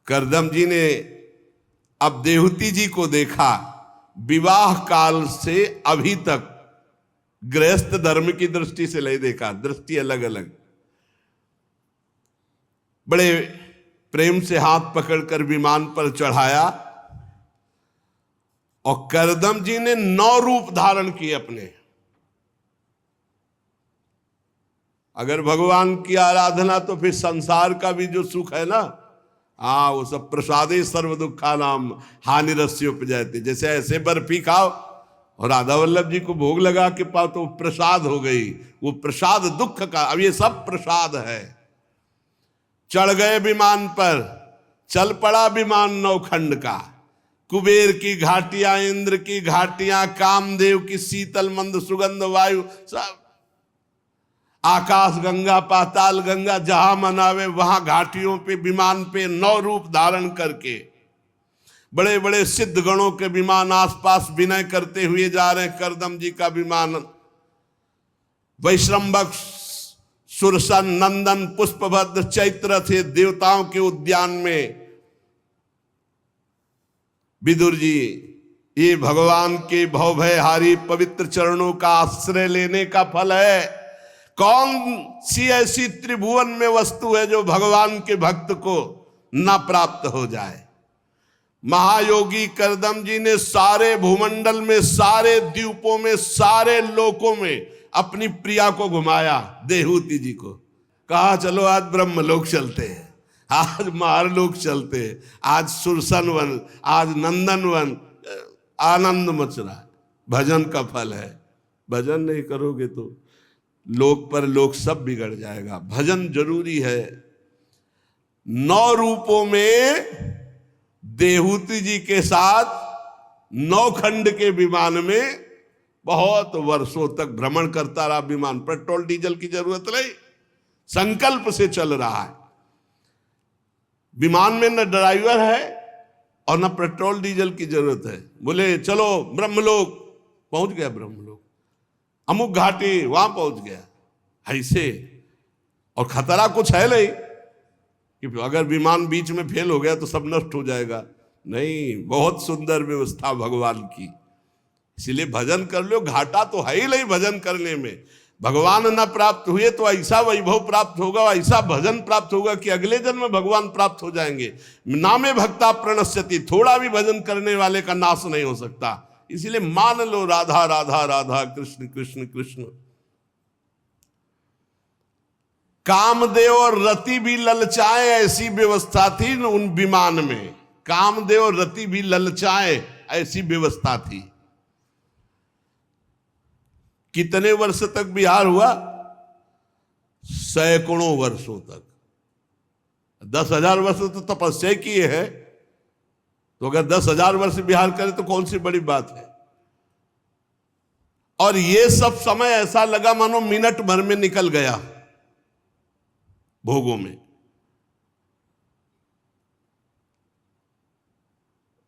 करदम जी ने अब देहूती जी को देखा, विवाह काल से अभी तक गृहस्थ धर्म की दृष्टि से नहीं देखा, दृष्टि अलग अलग। बड़े प्रेम से हाथ पकड़कर विमान पर चढ़ाया और करदम जी ने 9 रूप धारण किए अपने। अगर भगवान की आराधना तो फिर संसार का भी जो सुख है ना, वो सब प्रसादे सर्व दुखा नाम हानि रस्य उपजाते। जैसे ऐसे बर्फी खाओ और राधा वल्लभ जी को भोग लगा के पाओ तो प्रसाद हो गई, वो प्रसाद दुख का। अब ये सब प्रसाद है। चढ़ गए विमान पर, चल पड़ा विमान नौखंड का। कुबेर की घाटियां, इंद्र की घाटियां, कामदेव की शीतल मंद सुगंध वायु, सब आकाश गंगा, पाताल गंगा, जहां मनावे वहां घाटियों पे, विमान पे 9 रूप धारण करके बड़े बड़े सिद्ध गणों के विमान आसपास विनय करते हुए जा रहे हैं। करदम जी का विमान वैश्रम्भक, सुरसन, नंदन, पुष्पभद्र, चैत्र थे देवताओं के उद्यान में। विदुर जी, ये भगवान के भवभयहारी पवित्र चरणों का आश्रय लेने का फल है। कौन सी ऐसी त्रिभुवन में वस्तु है जो भगवान के भक्त को न प्राप्त हो जाए। महायोगी करदम जी ने सारे भूमंडल में, सारे द्वीपों में, सारे लोकों में अपनी प्रिया को घुमाया। देहूती जी को कहा, चलो आज ब्रह्मलोक चलते हैं, आज महारलोक चलते हैं, आज सुरसन वन, आज नंदन वन। आनंद मच रहा है। भजन का फल है। भजन नहीं करोगे तो लोक पर लोक सब बिगड़ जाएगा। भजन जरूरी है। 9 रूपों में देहूती जी के साथ नौखंड के विमान में बहुत वर्षों तक भ्रमण करता रहा विमान। पेट्रोल डीजल की जरूरत नहीं, संकल्प से चल रहा है। विमान में न ड्राइवर है और न पेट्रोल डीजल की जरूरत है। बोले चलो ब्रह्मलोक, पहुंच गया ब्रह्मलोक, अमुक घाटी, वहां पहुंच गया। ऐसे, और खतरा कुछ है नहीं कि अगर विमान बीच में फेल हो गया तो सब नष्ट हो जाएगा। नहीं, बहुत सुंदर व्यवस्था भगवान की। इसलिए भजन कर लो। घाटा तो है ही नहीं भजन करने में। भगवान न प्राप्त हुए तो ऐसा वैभव प्राप्त होगा, ऐसा भजन प्राप्त होगा कि अगले जन्म में भगवान प्राप्त हो जाएंगे। नामे भक्ता प्रणश्यति, थोड़ा भी भजन करने वाले का नाश नहीं हो सकता। इसलिए मान लो राधा राधा राधा, कृष्ण कृष्ण कृष्ण। कामदेव और रति भी ललचाए, ऐसी व्यवस्था थी उन विमान में। कामदेव और रति भी ललचाए, ऐसी व्यवस्था थी। कितने वर्ष तक विहार हुआ? सैकड़ों वर्षों तक। 10,000 वर्ष तो तपस्या किए हैं, तो अगर 10,000 वर्ष विहार करे तो कौन सी बड़ी बात है। और ये सब समय ऐसा लगा मानो मिनट भर में निकल गया भोगों में।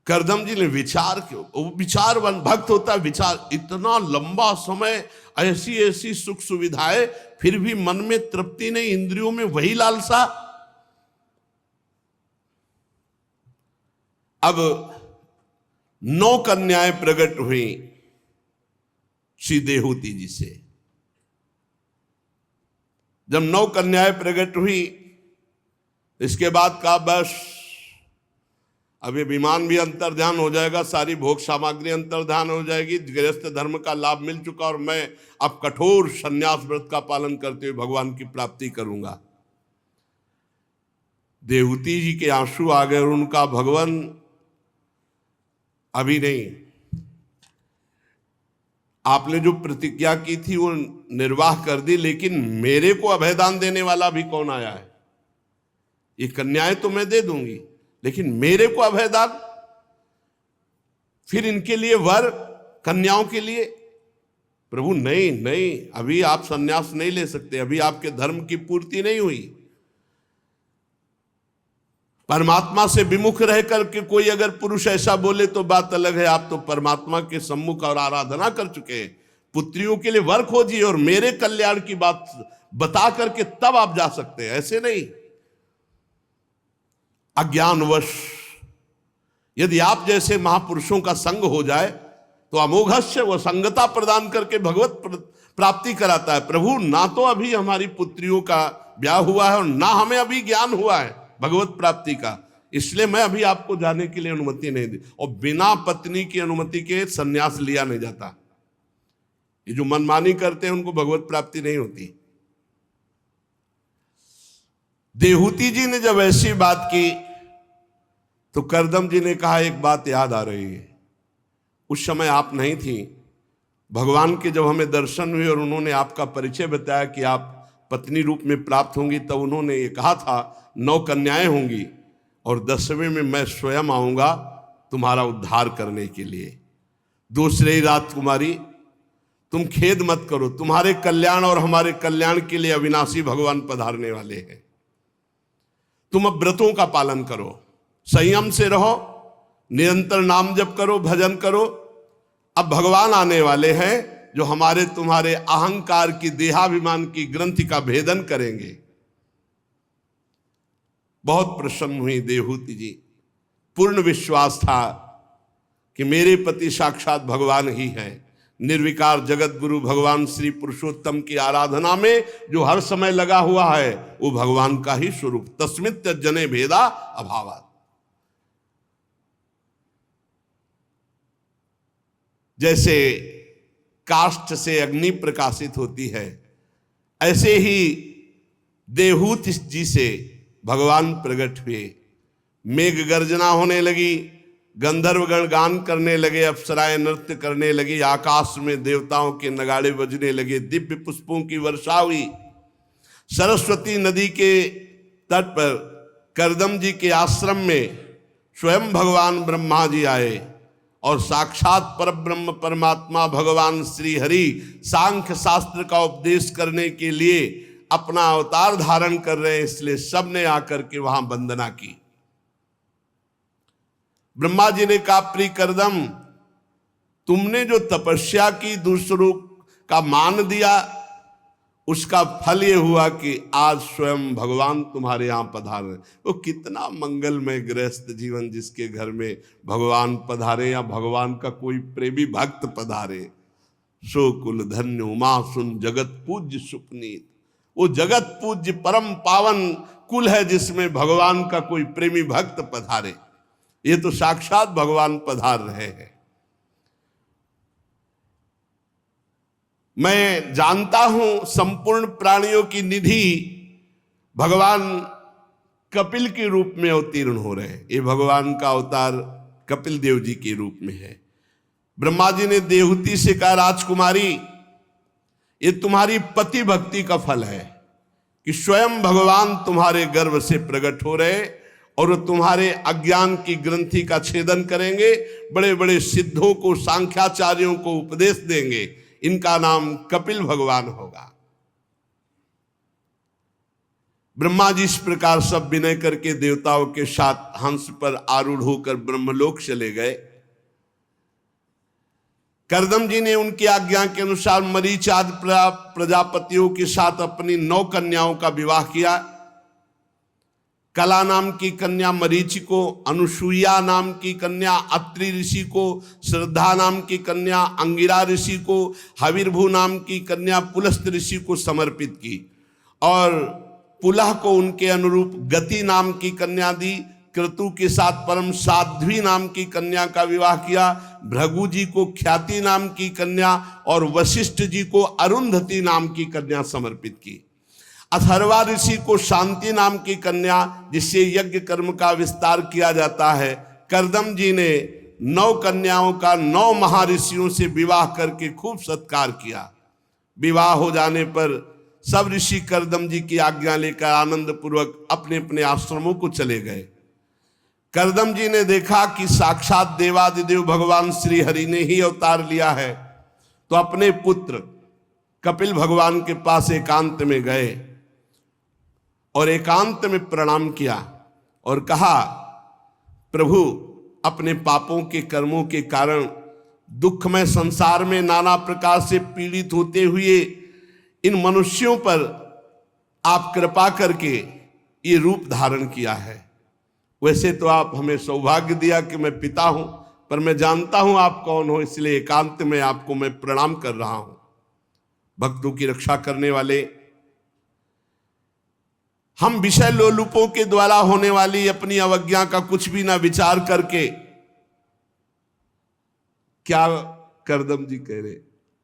करदम जी ने विचार क्यों, विचारवान भक्त होता है। विचार, इतना लंबा समय, ऐसी ऐसी सुख सुविधाएं, फिर भी मन में तृप्ति नहीं, इंद्रियों में वही लालसा। अब 9 कन्याएं प्रकट हुई श्री देहूति जी से। जब 9 कन्याएं प्रकट हुई, इसके बाद कहा बस अब ये विमान भी अंतर्ध्यान हो जाएगा, सारी भोग सामग्री अंतर्ध्यान हो जाएगी, गृहस्थ धर्म का लाभ मिल चुका और मैं अब कठोर संन्यास व्रत का पालन करते हुए भगवान की प्राप्ति करूंगा। देहूति जी के आंसू आ गए और उनका भगवान अभी नहीं, आपने जो प्रतिज्ञा की थी वो निर्वाह कर दी, लेकिन मेरे को अभयदान देने वाला भी कौन आया है? ये कन्याएं तो मैं दे दूंगी, लेकिन मेरे को अभयदान, फिर इनके लिए वर, कन्याओं के लिए? प्रभु नहीं नहीं, अभी आप संन्यास नहीं ले सकते, अभी आपके धर्म की पूर्ति नहीं हुई। परमात्मा से विमुख रह करके कोई अगर पुरुष ऐसा बोले तो बात अलग है, आप तो परमात्मा के सम्मुख और आराधना कर चुके हैं। पुत्रियों के लिए वर खोजिए और मेरे कल्याण की बात बता करके तब आप जा सकते हैं, ऐसे नहीं। अज्ञानवश यदि आप जैसे महापुरुषों का संग हो जाए तो अमोघस्य वो संगता प्रदान करके भगवत प्राप्ति कराता है। प्रभु ना तो अभी हमारी पुत्रियों का ब्याह हुआ है और ना हमें अभी ज्ञान हुआ है भगवत प्राप्ति का, इसलिए मैं अभी आपको जाने के लिए अनुमति नहीं दी। और बिना पत्नी की अनुमति के सन्यास लिया नहीं जाता। ये जो मनमानी करते हैं उनको भगवत प्राप्ति नहीं होती। देहूति जी ने जब ऐसी बात की तो करदम जी ने कहा एक बात याद आ रही है, उस समय आप नहीं थी, भगवान के जब हमें दर्शन हुए और उन्होंने आपका परिचय बताया कि आप पत्नी रूप में प्राप्त होंगी, तब उन्होंने ये कहा था 9 कन्याएं होंगी और 10वें में मैं स्वयं आऊंगा तुम्हारा उद्धार करने के लिए। दूसरे ही रात कुमारी तुम खेद मत करो, तुम्हारे कल्याण और हमारे कल्याण के लिए अविनाशी भगवान पधारने वाले हैं। तुम अब व्रतों का पालन करो, संयम से रहो, निरंतर नाम जप करो, भजन करो। अब भगवान आने वाले हैं जो हमारे तुम्हारे अहंकार की, देहाभिमान की ग्रंथि का भेदन करेंगे। बहुत प्रसन्न हुई देहूति जी, पूर्ण विश्वास था कि मेरे पति साक्षात भगवान ही हैं। निर्विकार जगत गुरु भगवान श्री पुरुषोत्तम की आराधना में जो हर समय लगा हुआ है वो भगवान का ही स्वरूप। तस्मित् जने भेदा अभावात्। जैसे काष्ठ से अग्नि प्रकाशित होती है, ऐसे ही देहूति जी से भगवान प्रकट हुए। मेघ गर्जना होने लगी, गंधर्वगण गान करने लगे, अप्सराएं नृत्य करने लगी, आकाश में देवताओं के नगाड़े बजने लगे, दिव्य पुष्पों की वर्षा हुई। सरस्वती नदी के तट पर करदम जी के आश्रम में स्वयं भगवान ब्रह्मा जी आए और साक्षात परब्रह्म परमात्मा भगवान श्री हरि सांख्य शास्त्र का उपदेश करने के लिए अपना अवतार धारण कर रहे हैं, इसलिए सबने आकर के वहां वंदना की। ब्रह्मा जी ने कहा, प्रिय करदम, तुमने जो तपस्या की, दूसरों का मान दिया, उसका फल ये हुआ कि आज स्वयं भगवान तुम्हारे यहां पधारे। वो कितना मंगलमय गृहस्थ जीवन जिसके घर में भगवान पधारे या भगवान का कोई प्रेमी भक्त पधारे। सो कुल धन्य उमा सुन जगत पूज्य सुपनीत। वो जगत पूज्य परम पावन कुल है जिसमें भगवान का कोई प्रेमी भक्त पधारे। ये तो साक्षात भगवान पधार रहे हैं। मैं जानता हूं संपूर्ण प्राणियों की निधि भगवान कपिल के रूप में अवतीर्ण हो रहे हैं। ये भगवान का अवतार कपिल देव जी के रूप में है। ब्रह्मा जी ने देहूति से कहा, राजकुमारी, ये तुम्हारी पति भक्ति का फल है कि स्वयं भगवान तुम्हारे गर्भ से प्रकट हो रहे और वो तुम्हारे अज्ञान की ग्रंथि का छेदन करेंगे, बड़े बड़े सिद्धों को, सांख्याचार्यों को उपदेश देंगे। इनका नाम कपिल भगवान होगा। ब्रह्मा जी इस प्रकार सब विनय करके देवताओं के साथ हंस पर आरूढ़ होकर ब्रह्मलोक चले गए। करदम जी ने उनकी आज्ञा के अनुसार मरीच आदि प्रजापतियों के साथ अपनी 9 कन्याओं का विवाह किया। कला नाम की कन्या मरीचि को, अनुसुईया नाम की कन्या अत्रि ऋषि को, श्रद्धा नाम की कन्या अंगिरा ऋषि को, हविर्भू नाम की कन्या पुलस्त ऋषि को समर्पित की, और पुलह को उनके अनुरूप गति नाम की कन्या दी। क्रतु के साथ परम साध्वी नाम की कन्या का विवाह किया। भृगु जी को ख्याति नाम की कन्या और वशिष्ठ जी को अरुंधति नाम की कन्या समर्पित की। अथर्वा ऋषि को शांति नाम की कन्या, जिससे यज्ञ कर्म का विस्तार किया जाता है। कर्दम जी ने 9 कन्याओं का 9 महर्षियों से विवाह करके खूब सत्कार किया। विवाह हो जाने पर सब ऋषि कर्दम जी की आज्ञा लेकर आनंद पूर्वक अपने अपने आश्रमों को चले गए। कर्दम जी ने देखा कि साक्षात देवादिदेव भगवान श्री हरि ने ही अवतार लिया है, तो अपने पुत्र कपिल भगवान के पास एकांत में गए और एकांत में प्रणाम किया और कहा, प्रभु, अपने पापों के कर्मों के कारण दुखमय संसार में नाना प्रकार से पीड़ित होते हुए इन मनुष्यों पर आप कृपा करके ये रूप धारण किया है। वैसे तो आप हमें सौभाग्य दिया कि मैं पिता हूं, पर मैं जानता हूं आप कौन हो, इसलिए एकांत में आपको मैं प्रणाम कर रहा हूं। भक्तों की रक्षा करने वाले, हम विषय लोलुपों के द्वारा होने वाली अपनी अवज्ञा का कुछ भी ना विचार करके, क्या कर्दम जी कह रहे,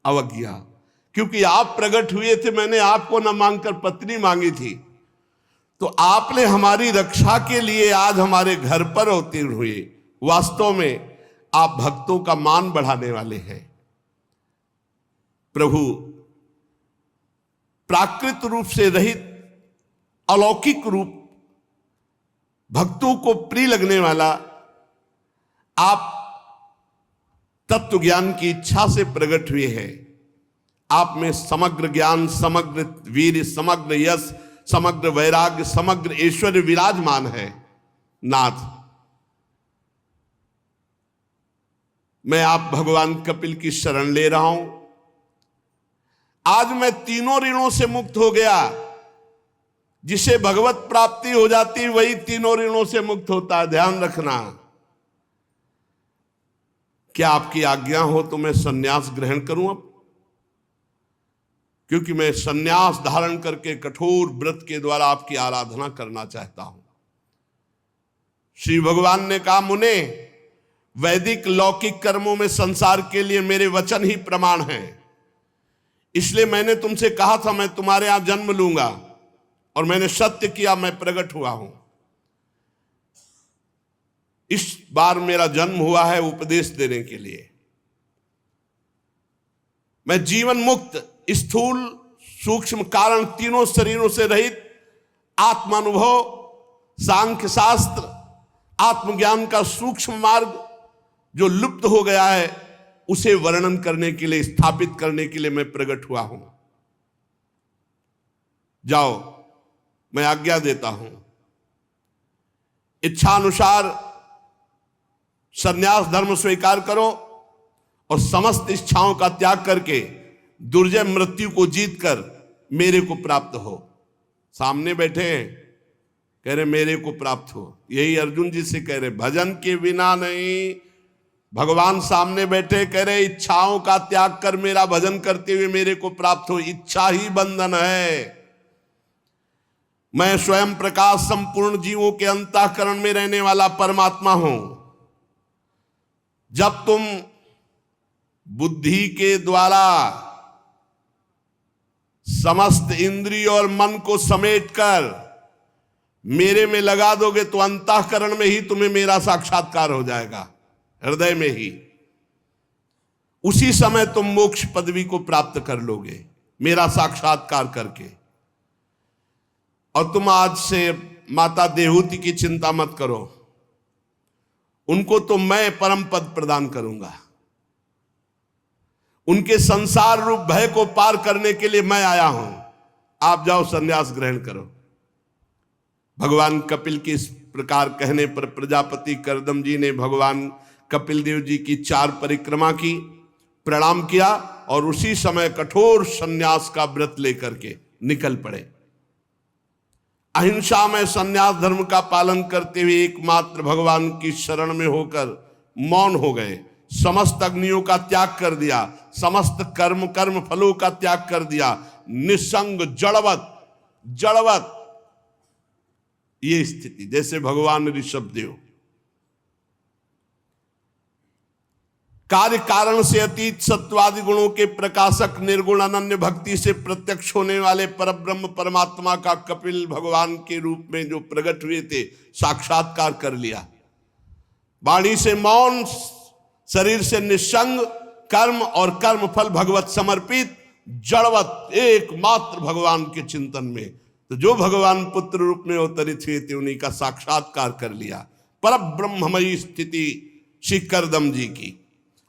अवज्ञा, क्योंकि आप प्रकट हुए थे, मैंने आपको न मांगकर पत्नी मांगी थी, तो आपने हमारी रक्षा के लिए आज हमारे घर पर अवतीर्ण हुए। वास्तव में आप भक्तों का मान बढ़ाने वाले हैं। प्रभु, प्राकृत रूप से रहित अलौकिक रूप, भक्तों को प्रिय लगने वाला, आप तत्व ज्ञान की इच्छा से प्रकट हुए हैं। आप में समग्र ज्ञान, समग्र वीर, समग्र यश, समग्र वैराग्य, समग्र ऐश्वर्य विराजमान है। नाथ, मैं आप भगवान कपिल की शरण ले रहा हूं। आज मैं तीनों ऋणों से मुक्त हो गया। जिसे भगवत प्राप्ति हो जाती वही तीनों ऋणों से मुक्त होता है, ध्यान रखना। क्या आपकी आज्ञा हो तो मैं सन्यास ग्रहण करूं अब, क्योंकि मैं सन्यास धारण करके कठोर व्रत के द्वारा आपकी आराधना करना चाहता हूं। श्री भगवान ने कहा, मुने, वैदिक लौकिक कर्मों में संसार के लिए मेरे वचन ही प्रमाण हैं। इसलिए मैंने तुमसे कहा था मैं तुम्हारे यहां जन्म लूंगा, और मैंने सत्य किया, मैं प्रकट हुआ हूं। इस बार मेरा जन्म हुआ है उपदेश देने के लिए। मैं जीवन मुक्त, स्थूल सूक्ष्म कारण तीनों शरीरों से रहित आत्मानुभव, सांख्य शास्त्र, आत्मज्ञान का सूक्ष्म मार्ग जो लुप्त हो गया है, उसे वर्णन करने के लिए, स्थापित करने के लिए मैं प्रकट हुआ हूं। जाओ, मैं आज्ञा देता हूं। इच्छा अनुसार संन्यास धर्म स्वीकार करो और समस्त इच्छाओं का त्याग करके दुर्जय मृत्यु को जीतकर मेरे को प्राप्त हो। सामने बैठे हैं, कह रहे मेरे को प्राप्त हो। यही अर्जुन जी से कह रहे, भजन के बिना नहीं। भगवान सामने बैठे, कह रहे इच्छाओं का त्याग कर मेरा भजन करते हुए मेरे को प्राप्त हो। इच्छा ही बंधन है। मैं स्वयं प्रकाश संपूर्ण जीवों के अंतःकरण में रहने वाला परमात्मा हूं। जब तुम बुद्धि के द्वारा समस्त इंद्रिय और मन को समेटकर मेरे में लगा दोगे तो अंतःकरण में ही तुम्हें मेरा साक्षात्कार हो जाएगा, हृदय में ही। उसी समय तुम मोक्ष पदवी को प्राप्त कर लोगे मेरा साक्षात्कार करके। और तुम आज से माता देहूति की चिंता मत करो, उनको तो मैं परम पद प्रदान करूंगा। उनके संसार रूप भय को पार करने के लिए मैं आया हूं। आप जाओ, संन्यास ग्रहण करो। भगवान कपिल के इस प्रकार कहने पर प्रजापति कर्दम जी ने भगवान कपिल देव जी की 4 परिक्रमा की, प्रणाम किया और उसी समय कठोर संन्यास का व्रत लेकर के निकल पड़े। अहिंसा में संन्यास धर्म का पालन करते हुए एकमात्र भगवान की शरण में होकर मौन हो गए। समस्त अग्नियों का त्याग कर दिया, समस्त कर्म फलों का त्याग कर दिया, निसंग जड़वत ये स्थिति। जैसे भगवान ऋषभदेव कार्य कारण से अतीत सत्वादि गुणों के प्रकाशक निर्गुण अनन्य भक्ति से प्रत्यक्ष होने वाले परब्रह्म परमात्मा का कपिल भगवान के रूप में जो प्रकट हुए थे, साक्षात्कार कर लिया। वाणी से मौन, शरीर से निसंग, कर्म और कर्म फल भगवत समर्पित, जड़वत एकमात्र भगवान के चिंतन में। तो जो भगवान पुत्र रूप में अवतरित हुए थे उन्हीं का साक्षात्कार कर लिया। परब्रह्ममयी स्थिति श्री करदम जी की।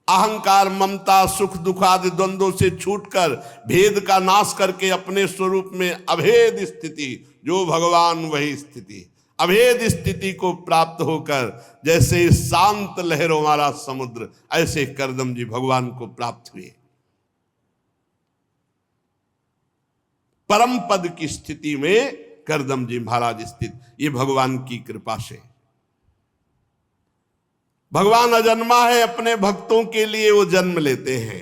अहंकार, ममता, सुख दुख आदि द्वंद्वों से छूटकर भेद का नाश करके अपने स्वरूप में अभेद स्थिति, जो भगवान वही स्थिति, अभेद स्थिति को प्राप्त होकर जैसे शांत लहरों वाला समुद्र, ऐसे करदम जी भगवान को प्राप्त हुए। परम पद की स्थिति में करदम जी महाराज स्थित, ये भगवान की कृपा से। भगवान अजन्मा है, अपने भक्तों के लिए वो जन्म लेते हैं।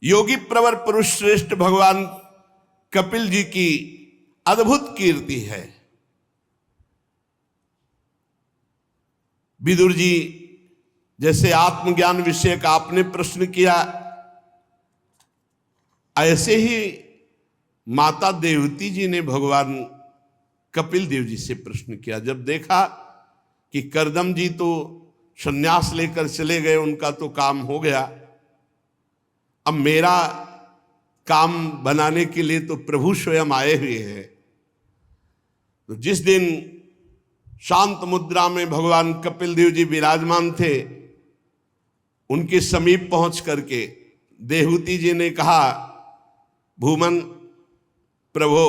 योगी प्रवर पुरुष श्रेष्ठ भगवान कपिल जी की अद्भुत कीर्ति है। विदुर जी जैसे आत्मज्ञान विषय का आपने प्रश्न किया, ऐसे ही माता देवती जी ने भगवान कपिल देव जी से प्रश्न किया। जब देखा कि करदम जी तो संन्यास लेकर चले गए, उनका तो काम हो गया, अब मेरा काम बनाने के लिए तो प्रभु स्वयं आए हुए हैं। तो जिस दिन शांत मुद्रा में भगवान कपिल देव जी विराजमान थे, उनके समीप पहुंच करके देवहूति जी ने कहा, भूमन प्रभो,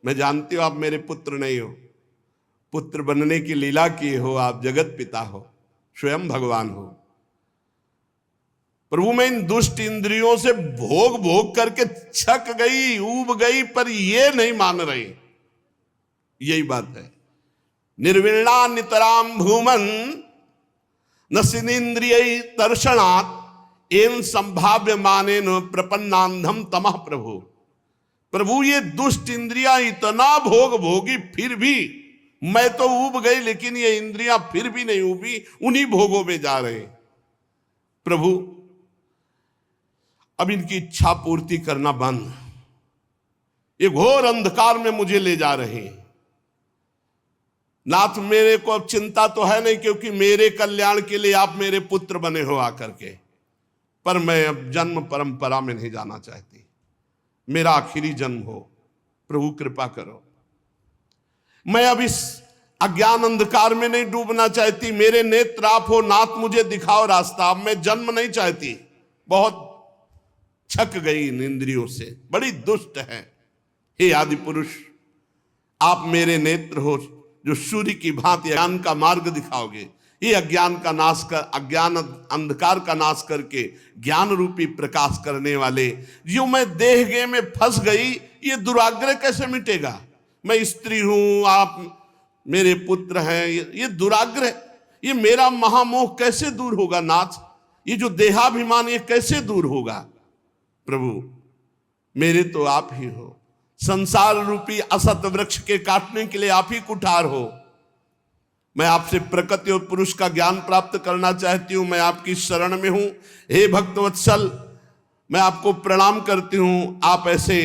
मैं जानती हूं आप मेरे पुत्र नहीं हो, पुत्र बनने की लीला किए हो, आप जगत पिता हो, स्वयं भगवान हो। प्रभु मैं इन दुष्ट इंद्रियों से भोग भोग करके छक गई, ऊब गई, पर ये नहीं मान रही। यही बात है। निर्विणा नितराम भूमन नसिनेन्द्रिय तर्षणात् एन संभाव्य माने न प्रपन्नांधम तमः प्रभु। प्रभु ये दुष्ट इंद्रियां इतना भोग भोगी, फिर भी मैं तो ऊब गई, लेकिन ये इंद्रियां फिर भी नहीं ऊबी, उन्हीं भोगों में जा रहे। प्रभु अब इनकी इच्छा पूर्ति करना बंद, ये घोर अंधकार में मुझे ले जा रहे। नाथ मेरे को अब चिंता तो है नहीं, क्योंकि मेरे कल्याण के लिए आप मेरे पुत्र बने हो आकर के, पर मैं अब जन्म परंपरा में नहीं जाना चाहती, मेरा आखिरी जन्म हो, प्रभु कृपा करो। मैं अब इस अज्ञान अंधकार में नहीं डूबना चाहती, मेरे नेत्र आप हो, नाथ मुझे दिखाओ रास्ता, अब मैं जन्म नहीं चाहती, बहुत छक गई इन इंद्रियों से, बड़ी दुष्ट है। हे आदि पुरुष, आप मेरे नेत्र हो जो सूर्य की भांति ज्ञान का मार्ग दिखाओगे। ये अज्ञान का नाश कर, अज्ञान अंधकार का नाश करके ज्ञान रूपी प्रकाश करने वाले, जो मैं देह में फंस गई, ये दुराग्रह कैसे मिटेगा? मैं स्त्री हूं, आप मेरे पुत्र हैं, ये दुराग्रह, ये मेरा महामोह कैसे दूर होगा नाथ? ये जो देहाभिमान ये कैसे दूर होगा? प्रभु मेरे तो आप ही हो, संसार रूपी असत वृक्ष के काटने के लिए आप ही कुठार हो। मैं आपसे प्रकृति और पुरुष का ज्ञान प्राप्त करना चाहती हूं, मैं आपकी शरण में हूं। हे भक्तवत्सल, मैं आपको प्रणाम करती हूं, आप ऐसे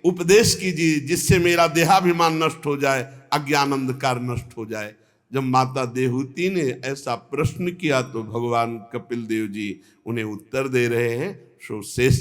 उपदेश कीजिए जिससे मेरा देहाभिमान नष्ट हो जाए, अज्ञान अंधकार नष्ट हो जाए। जब माता देवहूति ने ऐसा प्रश्न किया तो भगवान कपिल देव जी उन्हें उत्तर दे रहे हैं। सो शेष